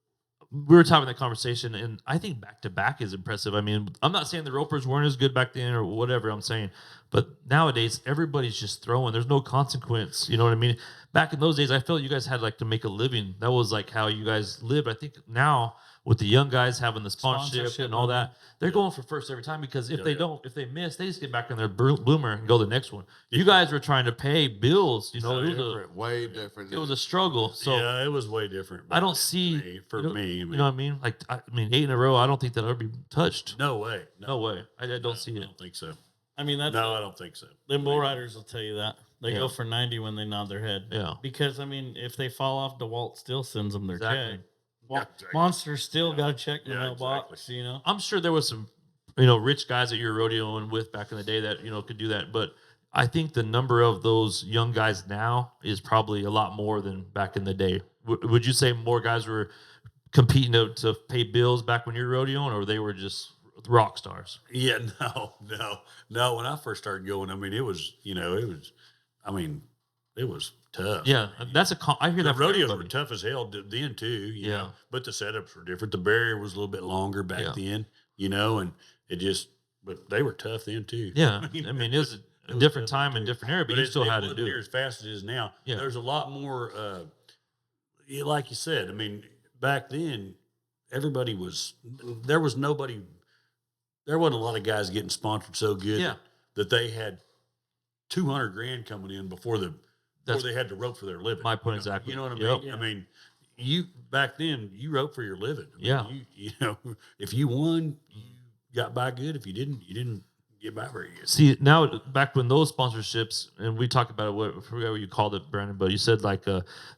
we were having that conversation, and I think back-to-back is impressive. I mean, I'm not saying the ropers weren't as good back then or whatever I'm saying, but nowadays everybody's just throwing. There's no consequence. You know what I mean? Back in those days, I felt you guys had like to make a living. That was like how you guys lived. I think now with the young guys having the sponsorship and all that, they're going for first every time, because if if they miss, they just get back in their bloomer and go to the next one. You guys were trying to pay bills. You know, Way different. it was a struggle. So yeah, it was way different. I don't see for me. You know what I mean? Like, I mean, 8 in a row. I don't think that'll ever be touched. No way. No way. I don't see I it. don't think so. I mean, that's No, I don't think so. the bull riders will tell you that. They Yeah. go for 90 when they nod their head. Yeah. Because, I mean, if they fall off, DeWalt still sends them their Exactly. check. Yeah, exactly. Monster still got a check in the Yeah, mailbox, exactly. you know? I'm sure there was some, rich guys that you're rodeoing with back in the day that, could do that. But I think the number of those young guys now is probably a lot more than back in the day. Would you say more guys were competing to pay bills back when you were rodeoing, or they were just rock stars? Yeah, no. When I first started going, I mean, it was tough. Yeah, that's I hear The that from rodeos were everybody. tough as hell then too, you Yeah. know. But the setups were different. The barrier was a little bit longer back then, and but they were tough then too. Yeah, I mean, it was a different time and different era, but you still had to wasn't do near it. as fast as it is now. Yeah. There's a lot more. Like you said, I mean, back then, everybody was. There was nobody. There wasn't a lot of guys getting sponsored so good Yeah. that they had $200,000 coming in before they had to rope for their living. My point exactly. You know what I Yep. mean? I mean, you back then you wrote for your living. I mean, Yeah. if you won, you got by good. If you didn't get by very good. See, now back when those sponsorships, and we talked about it, I forgot what you called it, Brandon, but you said like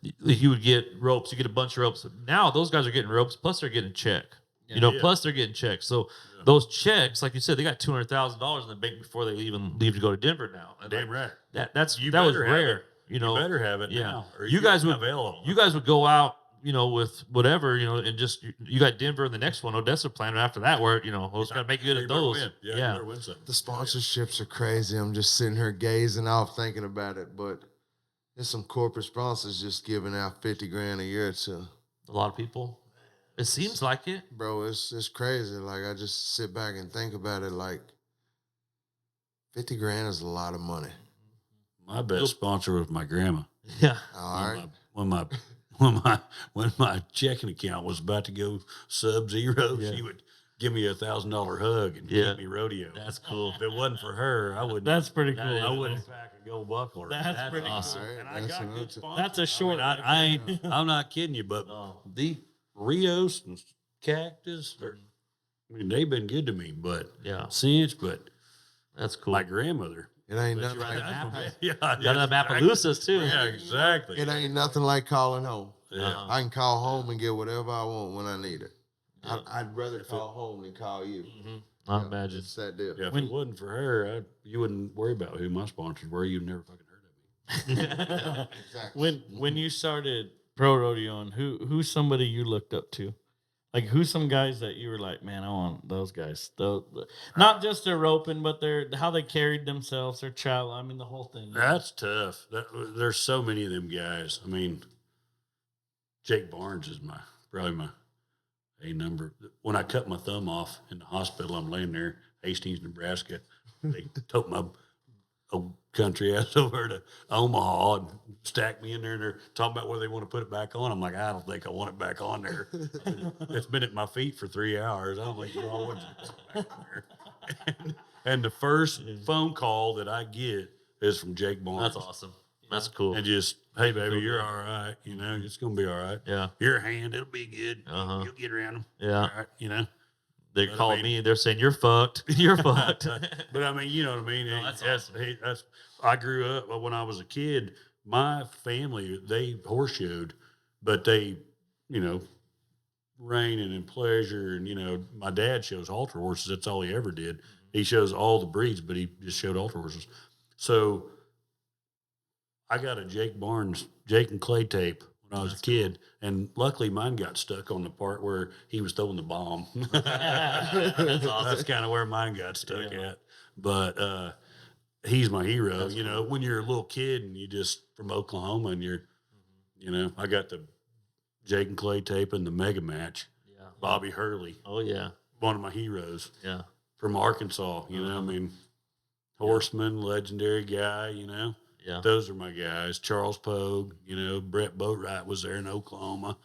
you would get ropes, you get a bunch of ropes. Now those guys are getting ropes, plus they're getting a check. Yeah. Plus they're getting checks. So those checks, like you said, they got $200,000 in the bank before they even leave to go to Denver now. And Damn right. that was better have rare. it. You better have it yeah. now. Or You guys would available. You guys would go out, with whatever, and just you got Denver and the next one, Odessa playing after that, where those got to make good You at better those. win. Yeah, you Yeah. better win something. The sponsorships are crazy. I'm just sitting here gazing off thinking about it, but there's some corporate sponsors just giving out $50,000 a year to, A lot of people. It seems like it. bro. It's crazy. Like I just sit back and think about it. Like $50,000 is a lot of money. My best sponsor was my grandma. Yeah. All right. When my checking account was about to go sub-zero, she would give me $1,000 hug and Yeah. keep me rodeo. That's cool. If it wasn't for her, I wouldn't. That's pretty cool. I wouldn't pack a gold buckler. That's pretty awesome. All right. And I That's got another good t- sponsors. That's a short. I ain't. I'm not kidding you, but the Rios and Cactus, they've been good to me. But Yeah. but That's cool. my grandmother. It ain't nothing like Yeah, Got them Appaloosas too. Yeah, exactly. it ain't nothing like calling home. Yeah. I can call home and get whatever I want when I need it. Yeah. I'd rather call home than call you. I imagine. It's that deal. Yeah, if it wasn't for her, you wouldn't worry about who my sponsors were. You'd never fucking heard of me. Exactly. When you started pro rodeoing, who's somebody you looked up to? Like, who's some guys that you were like, man, I want those guys. Not just their roping, but how they carried themselves, their travel. I mean, the whole thing. That's tough. There's so many of them guys. I mean, Jake Barnes is probably my A number. When I cut my thumb off in the hospital, I'm laying there, Hastings, Nebraska. They took my old country ass over to Omaha and stacked me in there, and they're talking about whether they want to put it back on. I'm like, I don't think I want it back on there. It's been at my feet for 3 hours. I don't think I want it back on there. And the first phone call that I get is from Jake Barnes. That's awesome. That's cool. And just, hey, baby, you're all right. You know, it's going to be all right. Yeah. Your hand, it'll be good. Uh-huh. You'll get around them. Yeah. All right, you know. They But I called mean- me. They're saying, you're fucked. You're fucked. But I mean, you know what I mean? No, that's That's I grew up when I was a kid. My family, they horseshoed, but they, you know, reining and pleasure. And, you know, my dad shows halter horses. That's all he ever did. He shows all the breeds, but he just showed halter horses. So I got a Jake and Clay tape when I was a kid. And luckily mine got stuck on the part where he was throwing the bomb. That's kind of where mine got stuck at. But he's my hero. That's you know, when you're a little kid and you just from Oklahoma and you're, you know, I got the Jake and Clay tape and the mega match. Yeah. Bobby Hurley, Oh, yeah. one of my heroes Yeah. from Arkansas. You know, I mean, horseman, legendary guy. You know, Yeah. those are my guys. Charles Pogue. You know, Brett Boatwright was there in Oklahoma.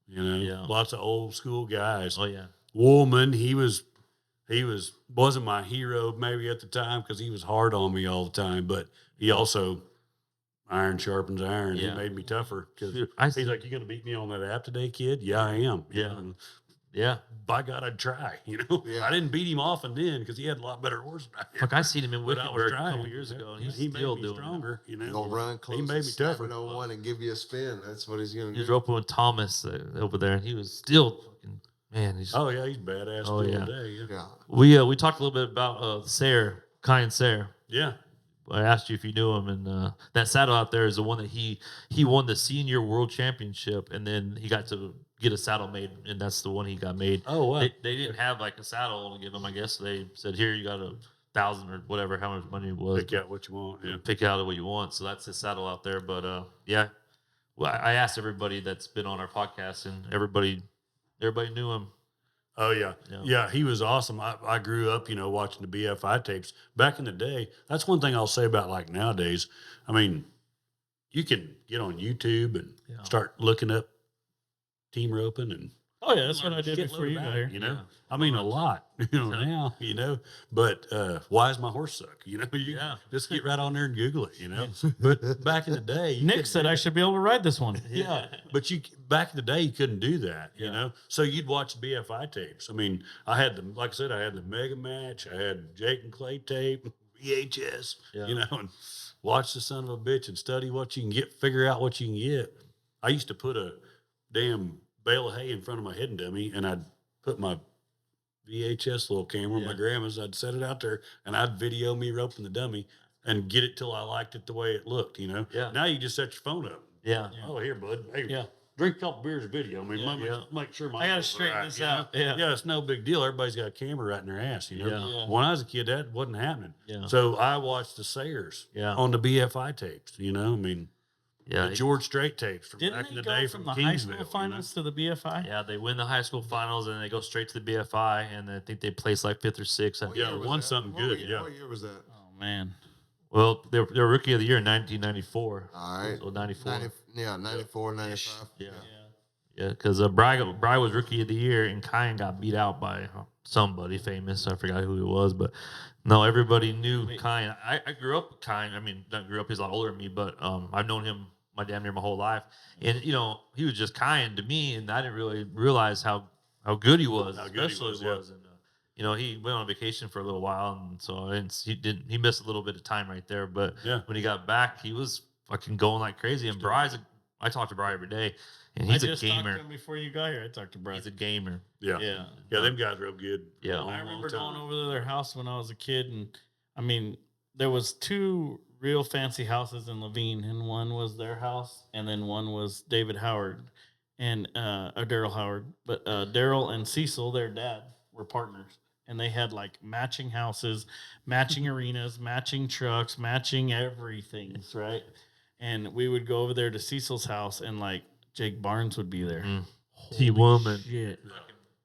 You know, Yeah. lots of old school guys. Oh, yeah. Woolman, he wasn't my hero maybe at the time because he was hard on me all the time, but he also iron sharpens iron. Yeah. He made me tougher because Dude, he's like, "You gonna beat me on that app today, kid?" Yeah, I am. You Yeah. know, and Yeah. by God, I'd try. You know, Yeah. I didn't beat him often then because he had a lot better horses back there. Fuck, I seen him in But I was Wickenburg a trying. couple years ago, and he's he still made me doing it. stronger. You know, He's gonna run close. He made me tougher. On one and give you a spin. That's what he's gonna He was do. roping with Thomas over there, and he was still fucking, man. He's, Oh yeah, he's badass. Oh, still yeah. today. Yeah. Yeah. we talked a little bit about Sayre, Kyan Sayre. Yeah. I asked you if you knew him, and that saddle out there is the one that he won the senior world championship, and then he got to get a saddle made, and that's the one he got made. Oh wow. They didn't have like a saddle to give him. I guess they said, "Here, you got 1,000 or whatever, how much money it was. Pick out what you want. Yeah. Pick out what you want." So that's his saddle out there. But yeah, well, I asked everybody that's been on our podcast, and everybody knew him. Oh yeah. Yeah. Yeah, he was awesome. I grew up, you know, watching the BFI tapes back in the day. That's one thing I'll say about like nowadays. I mean, you can get on YouTube and Yeah. start looking up team roping and Oh yeah, that's what I did shitload before you about got it, here. you know. Yeah. I mean, a lot, you know, now, you know. But why is my horse suck? You know, you Yeah. just get right on there and Google it, you know. But back in the day, you Nick could- said I should be able to ride this one. yeah, but back in the day you couldn't do that, you Yeah. know. So you'd watch the BFI tapes. I mean, I had the, like I said, I had the mega match, I had Jake and Clay tape, VHS, Yeah. you know, and watch the son of a bitch and study what you can get, figure out what you can get. I used to put a damn bale of hay in front of my hidden dummy, and I'd put my VHS little camera, my Yeah. grandma's, I'd set it out there, and I'd video me roping the dummy and get it till I liked it the way it looked, you know. Yeah. Now you just set your phone up. Yeah. Oh, here, bud. Hey, Yeah. drink a couple beers of video. I mean, Yeah. make sure my I gotta straighten this out. Yeah. Yeah, it's no big deal. Everybody's got a camera right in their ass, you know. Yeah. Yeah. When I was a kid, that wasn't happening. Yeah. So I watched the Sayers Yeah. on the BFI tapes, you know. I mean, Yeah. the George Strait tapes from Didn't back in they the go day from from the high Kingsville. school you know? finals to the BFI? Yeah, they win the high school finals and they go straight to the BFI, and I think they place like 5th or 6th. What Yeah, year was won that? something What good, year- yeah. What year was that? Oh man. Well, they're rookie of the year in 1994. All right. So 94. 94, 95. Yeah. Yeah, because Bry was rookie of the year, and Kyan got beat out by somebody famous. I forgot who it was, but no, everybody knew Kyan. I grew up with Kyan. I mean, not grew up. He's a lot older than me, but I've known him my damn near my whole life. And you know, he was just Kyan to me, and I didn't really realize how good he was. How good he was, yeah. And, you know, he went on vacation for a little while, and so he missed a little bit of time right there. But Yeah. when he got back, he was fucking going like crazy. And Bry's I talk to Bri every day, and I he's a just talked to gamer. him before you got here. I talked to Brad. He's a gamer. Yeah. Yeah. Them guys real good. Yeah. Long, I long remember time. going over to their house when I was a kid, and I mean, there was 2 real fancy houses in Levine, and one was their house, and then one was David Howard and or Daryl Howard. But Daryl and Cecil, their dad, were partners, and they had like matching houses, matching arenas, matching trucks, matching everything, right? And we would go over there to Cecil's house, and like Jake Barnes would be there. T-Woman. Shit.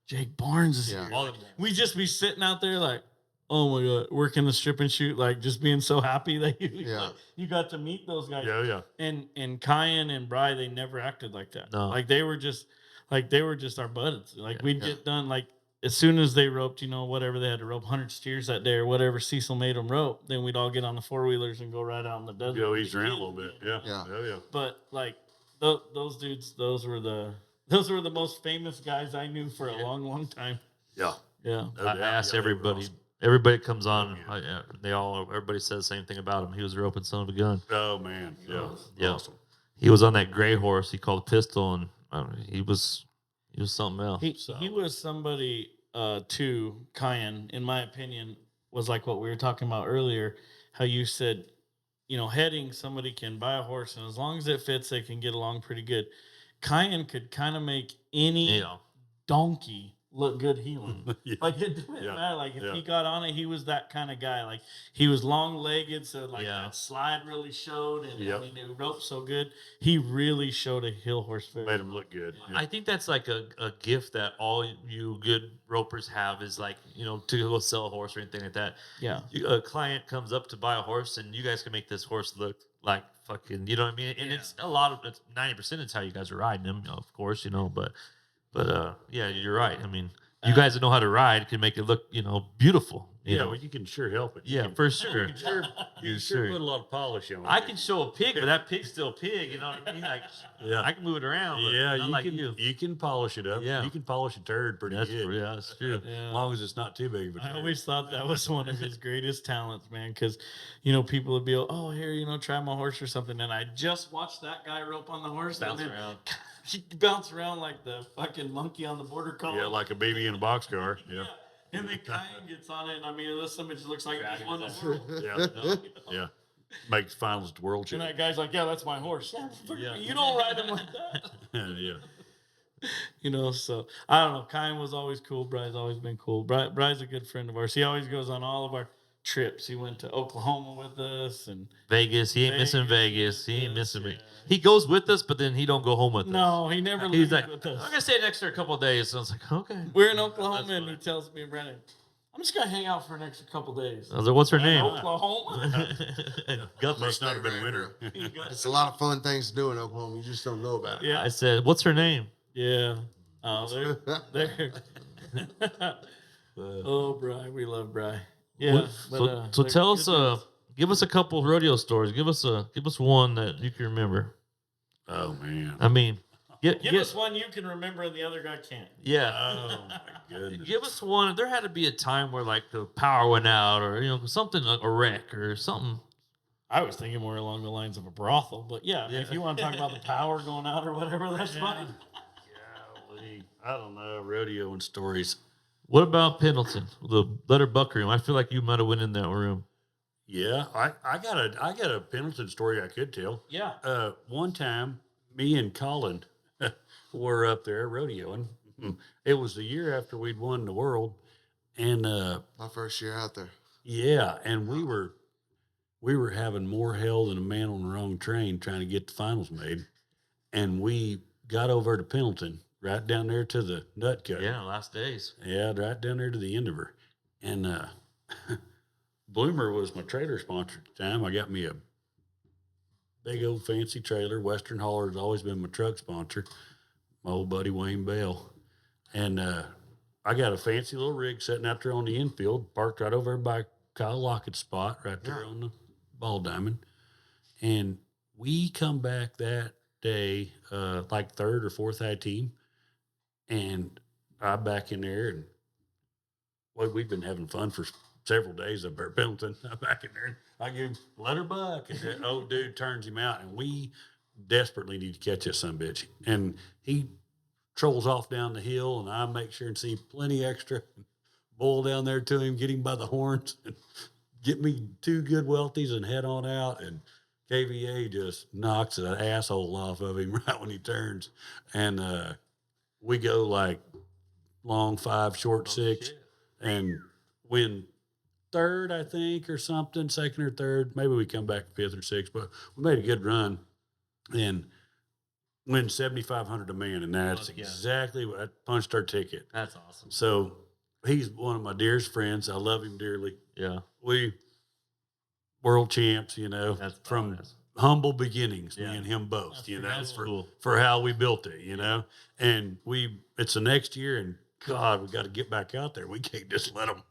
Jake Barnes is Yeah. here. We just be sitting out there like, oh my god, working the strip and shoot, like just being so happy that you got to meet those guys. Yeah. And Kyan and Bri, they never acted like that. No. Like they were just our buds. Like we'd get done like as soon as they roped, whatever they had to rope 100 steers that day or whatever Cecil made them rope, then we'd all get on the 4-wheelers and go right out in the desert. Go ease around a little bit. Yeah. Yeah. But like those dudes, those were the most famous guys I knew for a long, long time. Yeah. Yeah. No I doubt. asked Yeah, they were everybody. awesome. Everybody comes on. Everybody says the same thing about him. He was a roping son of a gun. Oh man. Yeah. Yeah. Awesome. He was on that gray horse he called Pistol, and he was something else. He was somebody too. Kyan, in my opinion, was like what we were talking about earlier. How you said, heading, somebody can buy a horse, and as long as it fits, they can get along pretty good. Kyan could kind of make any donkey look good heeling. Yeah. Like it didn't matter. Like if he got on it, he was that kind of guy. Like he was long legged, so like that slide really showed, and I mean it roped so good. He really showed a hill horse very Made him look good. Yeah. I think that's like a gift that all you good ropers have is like, to go sell a horse or anything like that. Yeah. A client comes up to buy a horse, and you guys can make this horse look like fucking, you know what I mean? And it's a lot of, it's 90% is how you guys are riding him, of course, but yeah, you're right. I mean, you guys that know how to ride can make it look, beautiful. You know? Well, you can sure help it. You Yeah, can, for sure. you sure put a lot of polish on it. I can show a pig, but that pig's still a pig. You know what I mean? Like, I can move it around. But Yeah, not you like can. you. You can polish it up. Yeah. You can polish a turd pretty That's good. that's true. As long as it's not too big of a I turd. always thought that was one of his greatest talents, man. Because, people would be, oh, here, try my horse or something. And I just watched that guy rope on the horse. Bounce and then around. He bounced around like the fucking monkey on the border collie. Yeah, like a baby in a boxcar. Yeah. And then Kyan gets on it. And I mean, this image looks like he won the world. Yeah. Yeah. Makes finals at the world And champ. that guy's like, yeah, that's my horse. You don't ride him like that. Yeah. So I don't know. Kyan was always cool. Bri's always been cool. Bri's a good friend of ours. He always goes on all of our trips. He went to Oklahoma with us and Vegas. He ain't missing Vegas. He ain't Vegas, missing me. yeah. He goes with us, but then he don't go home with us. no, he never He's leaves like, with I'm us. gonna stay next for a couple of days. So I was like, okay. We're in Oklahoma That's and he fine. tells me and Brandon, I'm just gonna hang out for an extra couple days. I was like, what's her name? Oklahoma. Guthrie. Must not have been winter. It's a lot of fun things to do in Oklahoma. You just don't know about it. Yeah. I said, what's her name? Yeah. Oh, they're oh, Bri, we love Bri. Yeah. So they're tell good us, dudes. give us a couple rodeo stories. Give us one that you can remember. Oh man. I mean, Give us one you can remember and the other guy can't. yeah. Oh my goodness. Give us one. There had to be a time where like the power went out, or something, like a wreck or something. I was thinking more along the lines of a brothel, but yeah, if you want to talk about the power going out or whatever, that's fine. Golly. I don't know. Rodeo and stories. What about Pendleton, the letter buck room? I feel like you might have went in that room. Yeah, I got a Pendleton story I could tell. Yeah. One time, me and Colin were up there rodeoing. It was the year after we'd won the world, and My first year out there. yeah, and we were having more hell than a man on the wrong train trying to get the finals made, and we got over to Pendleton, right down there to the nut cut. Yeah, last days. Yeah, right down there to the end of her. And Bloomer was my trailer sponsor at the time. I got me a big old fancy trailer. Western Hauler has always been my truck sponsor. My old buddy Wayne Bell. And I got a fancy little rig sitting out there on the infield, parked right over by Kyle Lockett's spot, right there on the ball diamond. And we come back that day, like third or fourth high team. And I'm back in there, and well, we've been having fun for several days up there at Pendleton. I'm back in there, and I give him let her buck, and that old dude turns him out, and we desperately need to catch that son-of-a-bitch. And he trolls off down the hill, and I make sure and see plenty extra. Bull down there to him, get him by the horns, and get me 2 good welties and head on out. And KVA just knocks an asshole off of him right when he turns. And we go like long 5, short 6, and win 3rd, I think, or something, 2nd or 3rd. Maybe we come back 5th or 6th, but we made a good run and win $7,500 a man. And that's exactly what I punched our ticket. That's awesome. So he's one of my dearest friends. I love him dearly. Yeah. We world champs, That's from badass. humble beginnings, me Yeah. and him both, That's cool. for how we built it, and it's the next year, and God, we got to get back out there. We can't just let them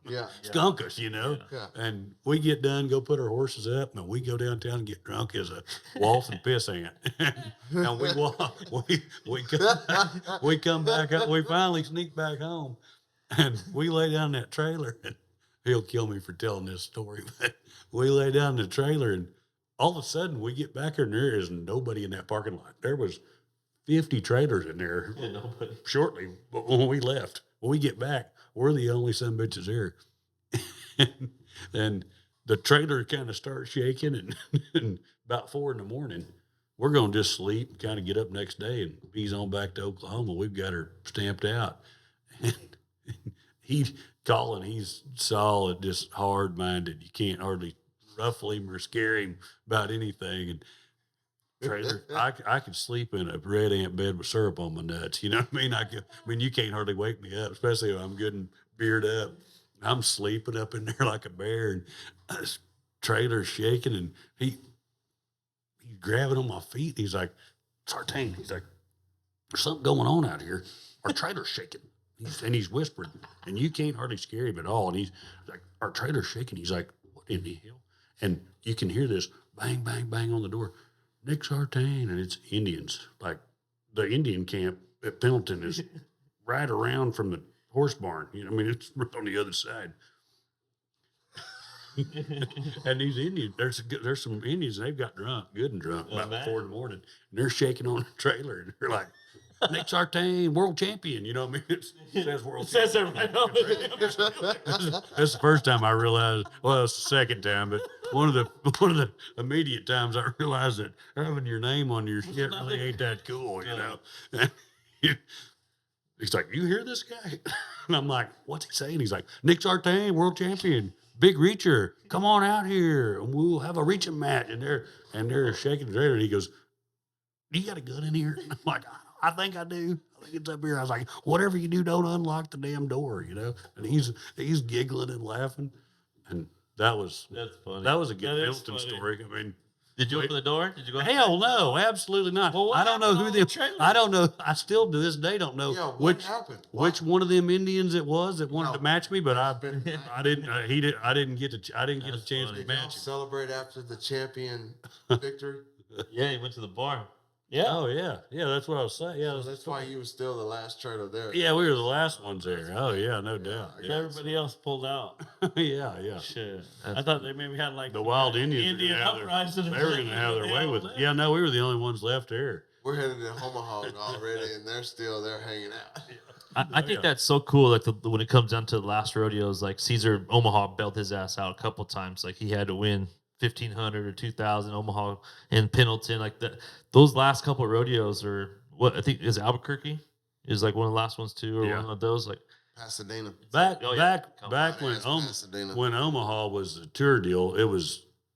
skunk us, Yeah. and we get done, go put our horses up, and we go downtown and get drunk as a wolf and piss ant. And we walk, we come back up, we finally sneak back home, and we lay down in that trailer, and he'll kill me for telling this story, but we lay down in the trailer, and all of a sudden we get back there, and there is nobody in that parking lot. There was 50 trailers in there shortly, but when we left, when we get back, we're the only son bitches here. And the trailer kind of starts shaking, and about 4 a.m, we're going to just sleep and kind of get up next day and ease on back to Oklahoma. We've got her stamped out. And he's solid, just hard-minded. You can't hardly ruffle him or scare him about anything. And trailer, I could sleep in a red ant bed with syrup on my nuts. You know what I mean? I mean, you can't hardly wake me up, especially if I'm good and beard up. I'm sleeping up in there like a bear, and this trailer's shaking, and he's grabbing on my feet. He's like, Sartain, he's like, there's something going on out here. Our trailer's shaking. He's whispering, and you can't hardly scare him at all. And he's like, our trailer's shaking. He's like, what in the hell? And you can hear this bang, bang, bang on the door. Nick Sartain, and it's Indians. Like the Indian camp at Pendleton is right around from the horse barn. I mean, it's right on the other side. And these Indians, there's some Indians, and they've got drunk, good and drunk, about 4 a.m, and they're shaking on the trailer, and they're like, Nick Sartain, world champion. You know what I mean? It says world champion. Says it right on the That's the first time I realized. Well, it's the second time, but one of the immediate times I realized that having your name on your shit really ain't that cool, And he's like, "You hear this guy?" And I'm like, "What's he saying?" He's like, "Nick Sartain, world champion, big reacher. Come on out here, and we'll have a reaching match." And they're shaking the trailer, and he goes, "You got a gun in here?" And I'm like, I think I do. I think it's up here. I was like, whatever you do, don't unlock the damn door, And he's giggling and laughing. And that's funny. That was a good That is Pendleton funny. story. I mean, Did you open the door? Did you go? hell no, absolutely not. Well, what I don't know happened who on the the trailer? I don't know. I still to this day don't know Yeah, what which happened? which one of them Indians it was that wanted No. to match me, but I didn't. I didn't get a That's chance funny. to Did y'all match him. celebrate after the champion victory? Yeah, he went to the bar. Yeah. Oh yeah, that's what I was saying. Yeah, So that's why you were still the last trailer there. Yeah, we were the last ones there. Oh yeah, no doubt. I So everybody else pulled out. Yeah. Shit. I thought they maybe had like The wild Indians, Indian uprising. they were going to have their way with it. Yeah, no, we were the only ones left there. We're headed to Omaha already, and they're still there hanging out. I think that's so cool. Like when it comes down to the last rodeos, like Caesar Omaha bailed his ass out a couple times. Like he had to win 1,500 or 2,000 Omaha and Pendleton. Like those last couple of rodeos are what I think is Albuquerque is like one of the last ones too, or one of those. Like Pasadena. Back Oh, yeah. back when Pasadena. when Omaha was a tour deal,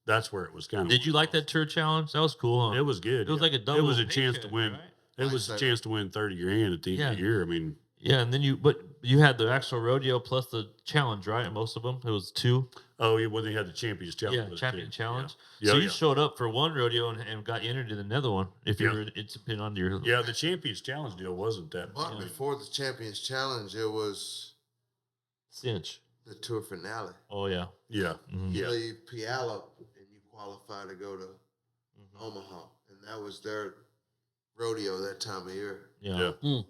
that's where it was kind of. Did you like that tour challenge? That was cool. Huh? It was good. It was like a It double was a chance to paycheck, win. right? It was a chance to win 30 grand at the end of the year. I mean, Yeah, and then you had the actual rodeo plus the challenge, right? Most of them, it was 2. oh yeah, when they had the Champions Challenge. Yeah, champion challenge. Yeah. So Yeah, you showed up for one rodeo and got entered in another one. If you were, it's depending on your. Yeah, the Champions Challenge deal wasn't that. But before the Champions Challenge, it was cinch. the tour finale. Oh yeah. Yeah, Mhm. You yeah. leave Puyallup and you qualify to go to Omaha, and that was their rodeo that time of year. Yeah. Yeah.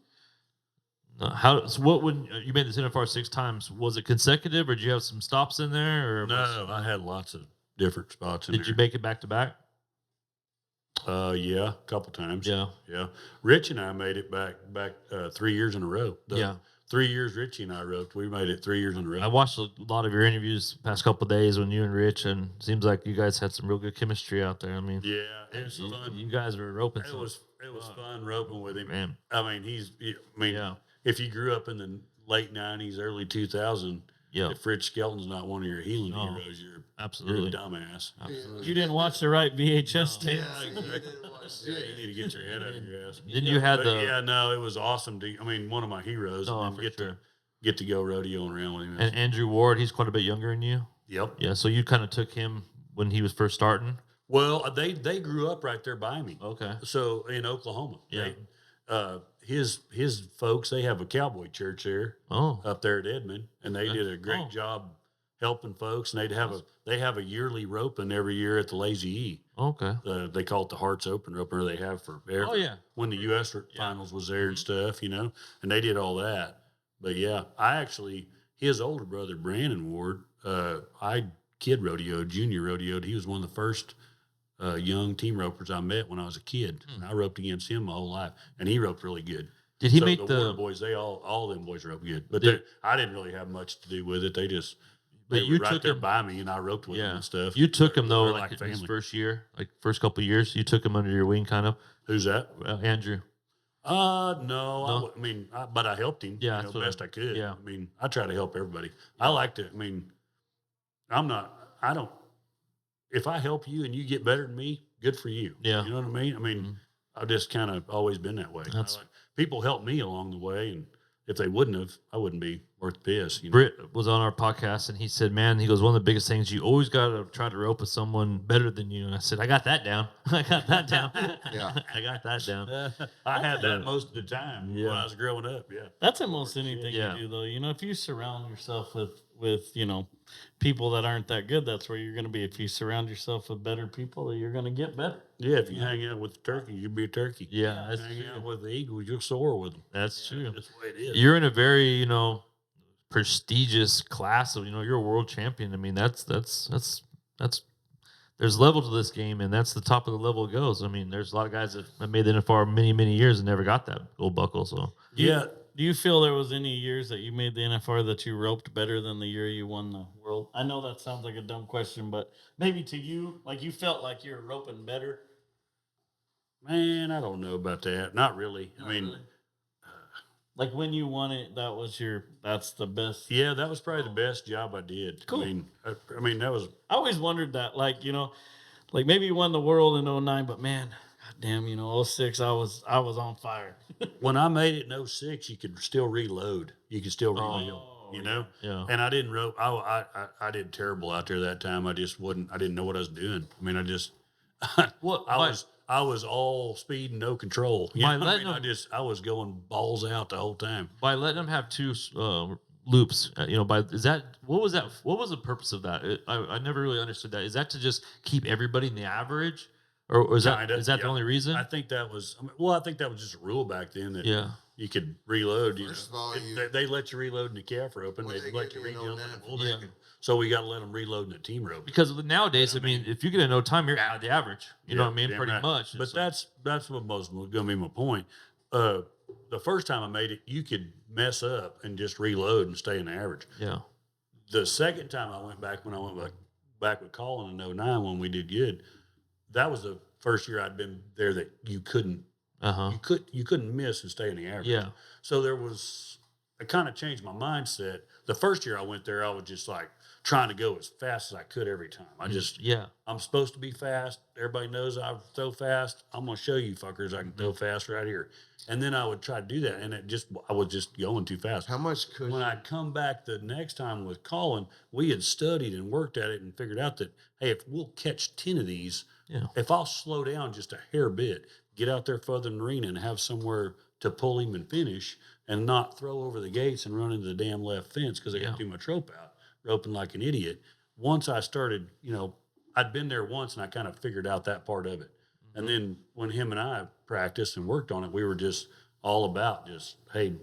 How? So what would you made the NFR 6 times? Was it consecutive, or did you have some stops in there? Or No, I had lots of different spots in did there. you make it back to back? Yeah, a couple times. Yeah. Yeah. Rich and I made it back 3 years in a row. Yeah. 3 years Richie and I roped. We made it 3 years in a row. I watched a lot of your interviews the past couple of days when you and Rich, and it seems like you guys had some real good chemistry out there. I mean, Yeah, it was fun. you guys were roping. It was fun roping with him. Man. I mean, Yeah. if you grew up in the late '90s, early 2000, Yeah. if Rich Skelton's not one of your healing No. heroes, you're Absolutely. a dumbass. You didn't watch the right VHS tape. Yeah, you need to get your head out of your ass. Then you had But the yeah, no, it was awesome. One of my heroes. No, and for get sure. to go rodeoing around with him. and Andrew Ward. He's quite a bit younger than you. Yep. Yeah, so you kind of took him when he was first starting. Well, they grew up right there by me. Okay. So in Oklahoma. Yeah. His folks, they have a cowboy church there Oh. up there at Edmond, and they Okay. did a great Oh. job helping folks. And they have a yearly roping every year at the Lazy E. Okay. They call it the Hearts Open opener. They have forever. Oh yeah. When the U.S. finals was there and stuff, and they did all that. But yeah, his older brother Brandon Ward, I kid rodeoed, junior rodeoed. He was one of the first young team ropers I met when I was a kid. And I roped against him my whole life, and he roped really good. Did he So make the Ward boys? They all them boys roped good, but I didn't really have much to do with it. They But were you right took there him by me, and I roped with them Yeah. and stuff. You took him though, They're like in his family. first year, like first couple of years. You took him under your wing, kind of. Who's that? Andrew. No. But I helped him. Yeah, that's what best I could. yeah. I try to help everybody. I like to. I don't. If I help you and you get better than me, good for you. Yeah. You know what I mean? Mhm. I've just kind of always been that way. People help me along the way, and if they wouldn't have, I wouldn't be worth the piss. Britt was on our podcast and he said, "Man, he goes, one of the biggest things you always got to try to rope with someone better than you." And I said, "I got that down. I got that down. Yeah. I got that down." I had that most of the time when I was growing up. Yeah. That's almost anything Yeah. you do, though. If you surround yourself with people that aren't that good, that's where you're going to be. If you surround yourself with better people, you're going to get better. Yeah. If you hang out with the turkey, you'll be a turkey. Yeah, that's Hang true. out with the eagles, you'll soar with them. That's true. That's the way it is. You're in a very, prestigious class of, you're a world champion. I mean, that's there's level to this game, and that's the top of the level it goes. I mean, there's a lot of guys that have made the NFR many, many years and never got that gold buckle. So Yeah. Do you feel there was any years that you made the NFR that you roped better than the year you won the world? I know that sounds like a dumb question, but maybe to you, like you felt like you were roping better. Man, I don't know about that. Not really. Like when you won it, that's the best. Yeah, that was probably the best job I did. Cool. That was. I always wondered that, like maybe you won the world in 09, but man, goddamn, 06, I was on fire. When I made it in 06, you could still reload. You could still reload. yeah. And I didn't rope. I did terrible out there that time. I didn't know what I was doing. I was all speed and no control. I was going balls out the whole time. By letting them have two loops, what was the purpose of that? I never really understood that. Is that to just keep everybody in the average, or is that the only reason? I think that was. I think that was just a rule back then that you could reload. First of all, they let you reload in the calf rope, and What they they let give you you re-jump no in the net. bull Yeah. deck. So we got to let them reload in the team rope. Because nowadays, if you get in no time, you're out of the average. You know what I mean? Damn Pretty right. much. But So- that's what most going to be my point. The first time I made it, you could mess up and just reload and stay in the average. yeah. The second time I went back, when I went back with Colin in 09 when we did good, that was the first year I'd been there that you couldn't you couldn't miss and stay in the average. Yeah. So it kind of changed my mindset. The first year I went there, I was just like trying to go as fast as I could every time. I'm supposed to be fast. Everybody knows I throw fast. I'm going to show you fuckers I can throw fast right here. And then I would try to do that, and I was just going too fast. How much could When I'd come back the next time with Colin, we had studied and worked at it and figured out that, hey, if we'll catch 10 of these, if I'll slow down just a hair bit, get out there further in the arena and have somewhere to pull him and finish and not throw over the gates and run into the damn left fence because I got too much rope out, roping like an idiot. Once I started, I'd been there once and I kind of figured out that part of it. And then when him and I practiced and worked on it, we were just all about hey,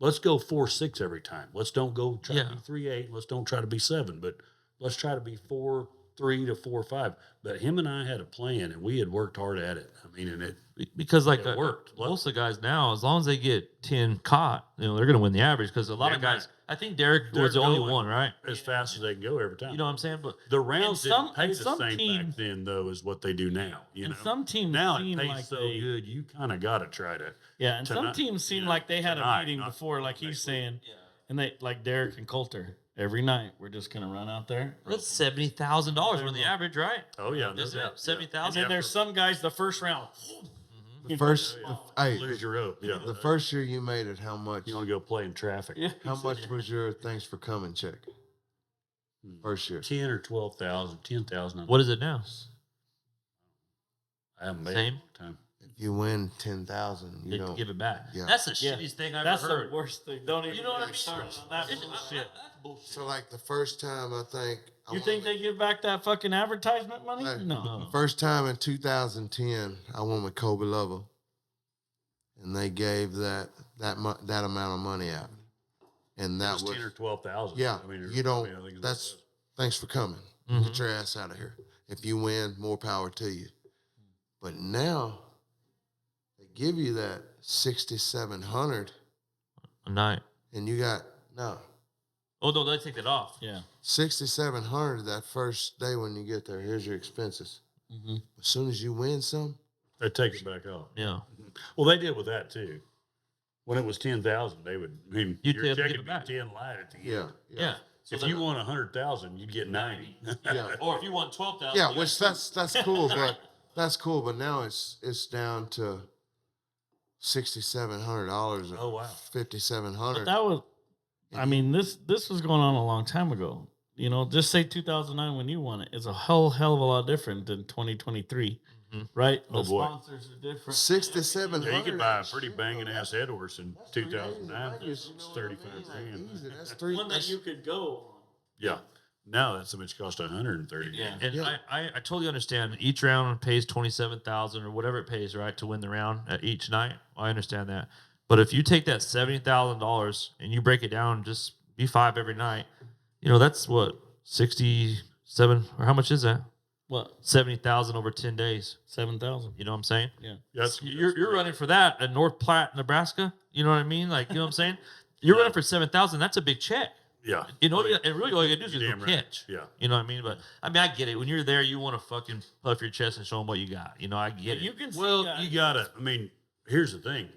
let's go 4-6 every time. Let's don't go try to be 3-8. Let's don't try to be 7, but let's try to be 4-3 3 to 4 or 5. But him and I had a plan, and we had worked hard at it. I mean, and it because like it worked. most of the guys now, as long as they get 10 caught, they're going to win the average. Because a lot of Yeah, guys, I think Derek They're was the only going one, right? as fast as they can go every time. You know what I'm saying? But the rounds And some- didn't pay and the some same teams- back then, though, as what they do now. You And know, some teams now it seem pays like so they, good, you kind of got to try to. yeah, and some tonight, teams seem you know, like they had a tonight, meeting not before, like he's next week. saying, and they like Derek and Coulter. Every night we're just gonna run out there. that's $70,000 on the average, right? Oh yeah, no Is doubt. it 70,000? And then there's some guys the first round. The first, hey, Lose your rope. Yeah, the first year you made it, how much? you want to go play in traffic. Yeah. How much was your thanks for coming check? First year. 10 or 12,000, 10,000. What is it now? I haven't made Same? it a long time. If you win 10,000, you They don't. give it back. Yeah. That's the Yeah. shittiest thing I've That's ever heard. the worst thing. Don't even You know what I get mean? me started on that It's- bullshit. So like the first time, I think. You think they give back that fucking advertisement money? Hey, No. First time in 2010, I went with Kobe Lover, and they gave that amount of money out, and It that was was 10 or 12,000. yeah. I mean, You don't. I think it's That's what thanks for coming. Mhm. Get your ass out of here. If you win, more power to you. But now they give you that 6,700, A night. and you got no. Oh, no, they take that off. Yeah. 6,700 that first day when you get there. Here's your expenses. Mm-hmm. As soon as you win some, they take it back off. Yeah. Well, they did with that too. When it was 10,000, they would. I mean, You'd your have to check give would it back. be 10 light at the end. yeah. So If you won 100,000, you'd get 90. Yeah. or if you won 12,000. Yeah, which that's cool, but now it's down to $6,700 Oh, wow. But 5,700. that was, I mean, this was going on a long time ago. You know, just say 2009 when you won it. It's a hell of a lot different than 2023, right? Oh, the boy. sponsors are different. 6,700. Yeah, you could buy a pretty banging ass head horse in 2009. It's It's 35 grand. Easy. That's three. One that you could go on. Yeah. Now that's how much cost 130 grand. And Yeah. I totally understand. Each round pays 27,000 or whatever it pays, right, to win the round at each night. I understand that. But if you take that $70,000 and you break it down, just be 5 every night. You know, that's what 67 or how much is that? What? 70,000 over 10 days. 7,000. You know what I'm saying? Yeah. That's You're running for that at North Platte, Nebraska. You know what I mean? Like, you know what I'm saying? You're running for 7,000. That's a big check. yeah. You know, and really all you gotta do is You're just damn go right. catch. Yeah. You know what I mean? But I mean, I get it. When you're there, you want to fucking puff your chest and show them what you got. You know, I get it. You can see Well, guys- you gotta. I mean, here's the thing: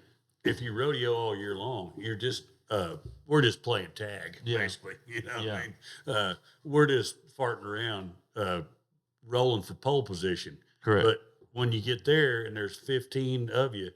if you rodeo all year long, you're just we're just playing tag, Yeah. basically. You know, Yeah. I mean, we're just farting around, rolling for pole position. Correct. But when you get there and there's 15 of you,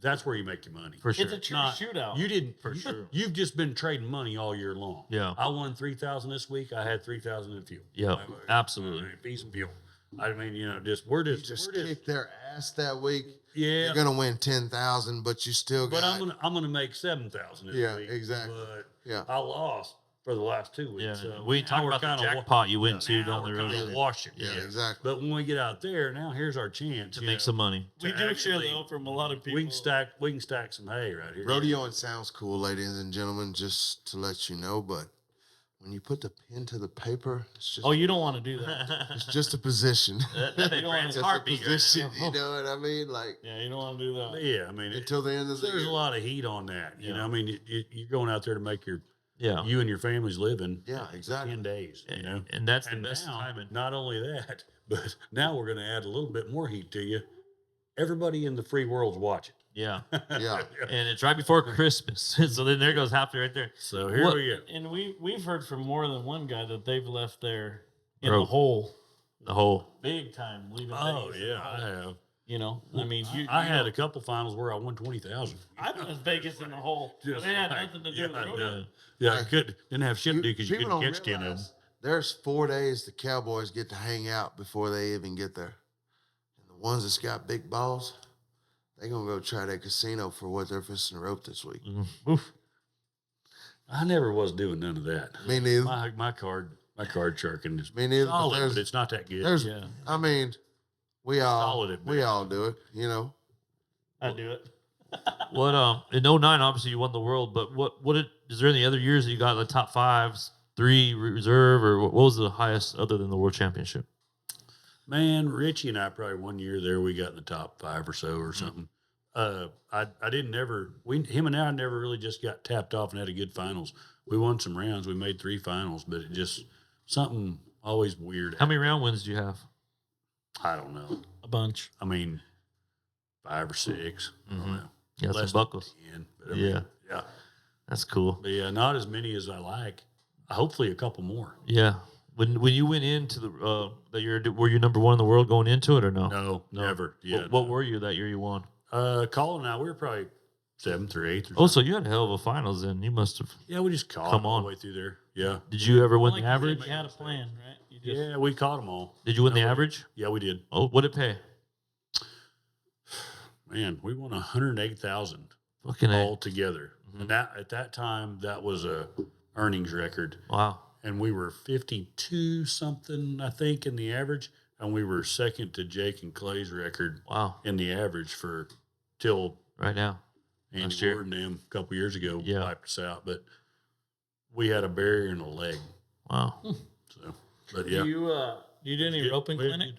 that's where you make your money. For sure. It's a true Not- shootout. You didn't For sure. You've just been trading money all year long. Yeah. I won 3,000 this week. I had 3,000 in fuel. Yep, absolutely. Fees and fuel. I mean, you know, You just kick their ass that week. yeah. You're gonna win 10,000, but you still But got. I'm gonna make 7,000 this Yeah, week. exactly. But Yeah. I lost for the last 2 weeks. Yeah. So We talk now we're about the kinda jackpot you went to now down the we're road kinda to washing. Yeah, exactly. But when we get out there, now here's our chance make some money. we to do share actually- though from a lot of people. We can stack some hay right here. Rodeoing sounds cool, ladies and gentlemen, just to let you know, but when you put the pen to the paper, it's just Oh, you don't want to do that. it's just a position. That ain't Grant's Just a heartbeat right position, now. you know what I mean? Like Yeah, you don't want to do that. Yeah, I mean, until the end of the there's year. a lot of heat on that. You Yeah. know, I mean, you're going out there to make Yeah. you and your family's living. Yeah, exactly. 10 days. You know, And that's the and best now, timing. not only that, but now we're going to add a little bit more heat to you. Everybody in the free world's watching. Yeah. Yeah. And it's right before Christmas. So then there goes half right there. So here What- we go. And we've heard from more than one guy that they've left there in Bro. the hole The whole big time, leaving. Oh Vegas. yeah, I have. You know, I mean, I had a couple finals where I won 20,000. I've been in Vegas in the hole. But Just it had like- nothing to do yeah, with I rodeo. know. Yeah, I didn't have shit to do because you People couldn't don't catch 10 of them. realize there's 4 days the Cowboys get to hang out before they even get there. And the ones that's got big balls, they're going to go try that casino for what they're fixing to rope this week. oof. I never was doing none of that. Me neither. My card sharking is Me neither. But solid, but it's not that good. there's, Yeah, I mean, we all Solid at we best. all do it, you know. I do it. What in 09 obviously you won the world, but what is there any other years that you got in the top fives 3 reserve, or what was the highest other than the world championship? Man, Richie and I probably 1 year there we got in the top 5 or so or something. I didn't never him and I never really just got tapped off and had a good finals. We won some rounds. We made 3 finals, but it just something always weird. How many round wins do you have? I don't know. A bunch. I mean, 5 or 6. I don't know. Yeah, Less some than buckles. 10, but I mean, yeah. That's cool. But yeah, not as many as I like. Hopefully, a couple more. Yeah. When you went into the were you number 1 in the world going into it or no? No, never. Yeah. What were you that year you won? Colin and I, we were probably 7th or 8th. Or Oh, something. so you had a hell of a finals then. You must have. Yeah, we just caught Come them all on. the way through there. Yeah. Did you ever win Like the you said, average? You had a plan, right? You just, Yeah, we caught them all. Did you win the No, average? Yeah, we did. Oh, what did it pay? Man, we won 108,000 Fucking A. all together. And that at that time, that was a earnings record. Wow. And we were 52 something, I think, in the average. And we were second to Jake and Clay's record Wow. in the average for till Right now. Andy Last year. Ward and them a couple years ago Yeah. wiped us out. But we had a barrier in the leg. Wow. So, but yeah. You do any roping We- clinic?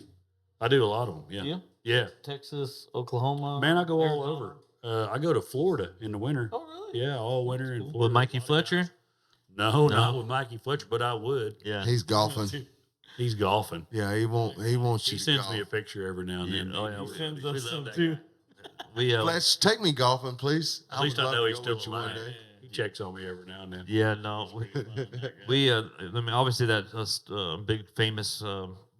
I do a lot of them. Yeah. Yeah. Yeah. Texas, Oklahoma. Man, I go all Arizona? over. I go to Florida in the winter. Oh, really? Yeah, all winter in Florida. With Mikey Fletcher? No, No. not with Mikey Fletcher, but I would. Yeah. He's golfing. He's golfing. Yeah, he won't He you sends to me a golf. picture every now and then. Yeah. Oh, yeah. He sends we us love some that too. We Let's take me golfing, please. At least I know he's still with you one alive. day. He checks on me every now and then. yeah, no. I mean, obviously that big famous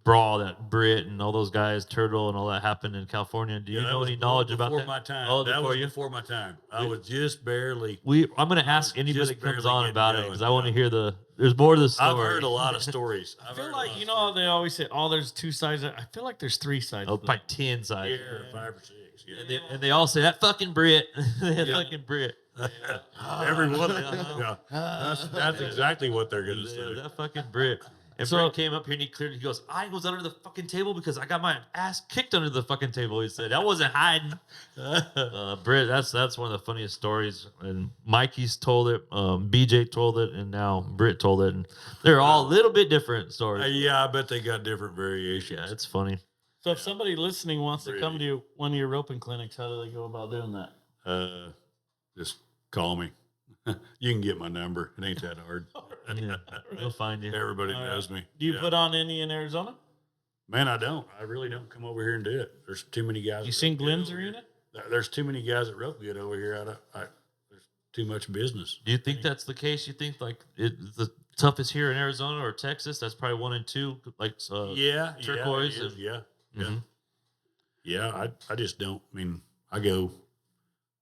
brawl that Britt and all those guys, Turtle and all that happened in California. Do you Yeah, that know was any knowledge about before that? my time. Oh, that before was you? before my time. I was just barely. I'm going to ask anybody just that comes barely on getting about it going, because I want to yeah. hear there's more to the story. I've heard a lot of stories. I feel like, you know how they always say, oh, there's 2 sides. I feel like there's 3 sides. Oh, to by that. 10 sides. Yeah, 5 or 6. Yeah. And they all say, that fucking Brit. That fucking Brit. Every one of them. Yeah. That's exactly what they're going to Yeah, say. that fucking Brit. And So- Brit came up here and he goes, I was under the fucking table because I got my ass kicked under the fucking table. He said, I wasn't hiding. Brit, that's one of the funniest stories. And Mikey's told it, BJ told it, and now Brit told it. And they're all a little bit different stories. Yeah, I bet they got different variations. Yeah, it's funny. So if somebody listening wants to come to one of your roping clinics, how do they go about doing that? Just call me. You can get my number. It ain't that hard. Yeah, we'll find you. Everybody knows me. Do you Yeah. put on any in Arizona? Man, I don't. I really don't come over here and do it. There's too many guys. You that seen rope good Glenn's over here. arena? There's too many guys that rope good over here. There's too much business. Do you think that's the case? You think like the toughest here in Arizona or Texas? That's probably 1 and 2, like Yeah, turquoise yeah, it is, and- yeah. Mhm. Yeah, I just don't. I mean, I go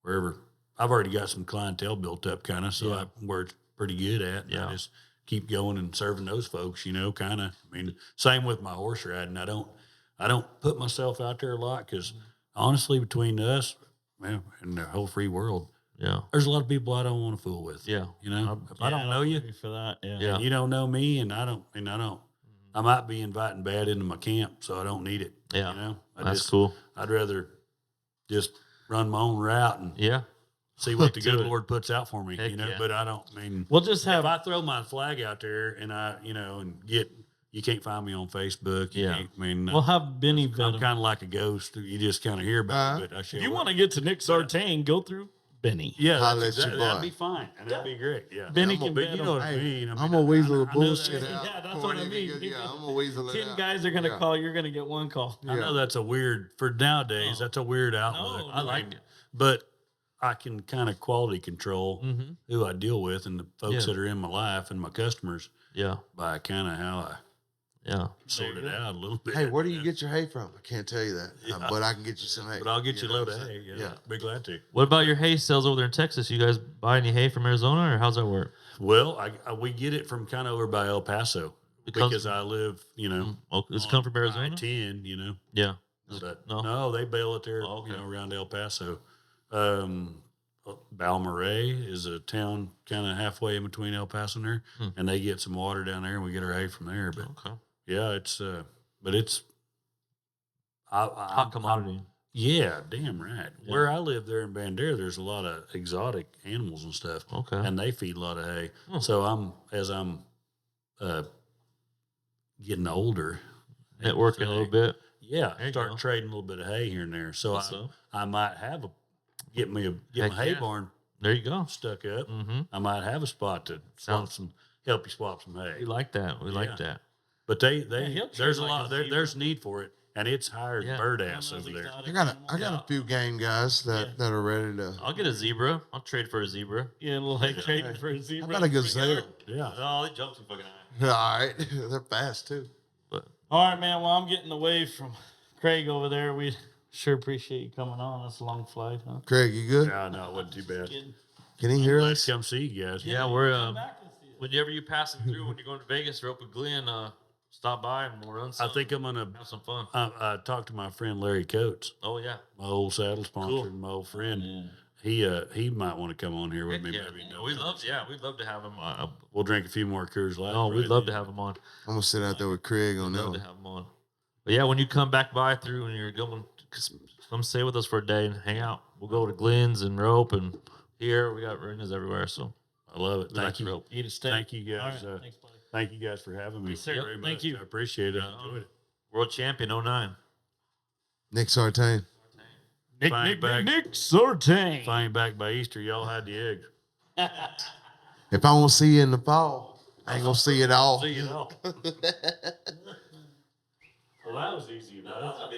wherever. I've already got some clientele built up, kind of, so Yeah. where it's pretty good at. And Yeah. I just keep going and serving those folks, kind of. I mean, same with my horse riding. I don't put myself out there a lot because honestly, between us, man, and the whole free world, Yeah, there's a lot of people I don't want to fool with. yeah, You know, if I don't know you, for that. Yeah. yeah. you don't know me, and I don't. I might be inviting bad into my camp, so I don't need it. Yeah. You know, That's cool. I'd rather just run my own route and Yeah, see what the Do good it. Lord puts out for me. Heck You know, yeah. but I don't. I mean, We'll just have if I throw my flag out there and and get, you can't find me on Facebook. You Yeah. can't, I mean, we'll have Benny vet I'm him. kind of like a ghost. You just kind of hear about it, but I If you want to get to Nick uh, Sartain, go through Benny. yeah, Holla that's at your that'd boy. be fine, and that'd be great. Yeah, Benny I'm a can big, vet you know him. what I mean. I'm gonna weasel the I know bullshit that- out. Yeah, that's before what I it even mean. goes- Yeah, I'm gonna weasel it 10 out. guys are going to Yeah. call. You're going to get 1 call. I know that's a weird for nowadays. No. That's a weird outlook. No, I like it. but I can kind of quality control Mm-hmm. who I deal with and the folks Yeah. that are in my life and my customers Yeah, by kind of how I yeah. sort it out a little bit. Hey, where do you get your hay from? I can't tell you that, but I can get you some hay. But I'll get you a know load what of I'm hay. saying? Yeah, be glad to. What about your hay sales over there in Texas? You guys buy any hay from Arizona, or how's that work? Well, we get it from kind of over by El Paso It comes because I live, Oh, it's come from Arizona. I-10, Yeah. But No? no, they bail it there, Oh, okay. around El Paso. Balmaray is a town kind of halfway in between El Paso and there, and they get some water down there, and we get our hay from there. But Okay. yeah, it's but it's Hot commodity. Yeah, damn right. Where I live there in Bandera, there's a lot of exotic animals and stuff, Okay. and they feed a lot of hay. Hmm. So I'm getting older. Networking a little bit. Yeah, There you start go. trading a little bit of hay here and there. So That's up. I might have get my Heck hay yeah. barn There you go. stuck up. Mm-hmm. I might have a spot to help you swap some hay. We like that. We like that. But he'll trade there's a like lot a there's need for it, and it's hired Yeah. bird ass over there. I got a few game guys that are ready to. I'll get a zebra. I'll trade for a zebra. Yeah, a little like trading for a How zebra. about a gazelle? Yeah, Oh, they jump too fucking high. All right, they're fast too. But All right, man. Well, I'm getting away from Craig over there. We sure appreciate you coming on. That's a long flight, huh? Craig, you good? no, it wasn't too bad. Can he hear Glad us? to come see you guys. yeah, we're Come back and see us. whenever you're passing through, when you're going to Vegas or up with Glenn, stop by and we'll run some. I think I'm gonna. have some fun. I talked to my friend Larry Coates, Oh yeah. my old saddle sponsor, Cool. and my old friend. Yeah. He might want to come on here with me. Yeah, Maybe we'd love to have him. we'll drink a few more Coors Light. Oh, we'd right love then. to have him on. I'm gonna sit out there with Craig on We'd that love to one. have him on. But yeah, when you come back by through and you're going, come stay with us for a day and hang out. We'll go to Glenn's and rope, and here we got arenas everywhere. So I love it. we like Thank to you. rope. Eat a steak. Thank you All guys. right. Thanks, buddy. Thank you guys for having me. Yes, sir. Very Thank much. you. I appreciate it. I enjoyed it. World champion 09. Nick Sartain. Nick Sartain. Flying back by Easter, y'all had the eggs. If I won't see you in the fall, I ain't gonna see it all. See you know. Well, that was easy enough.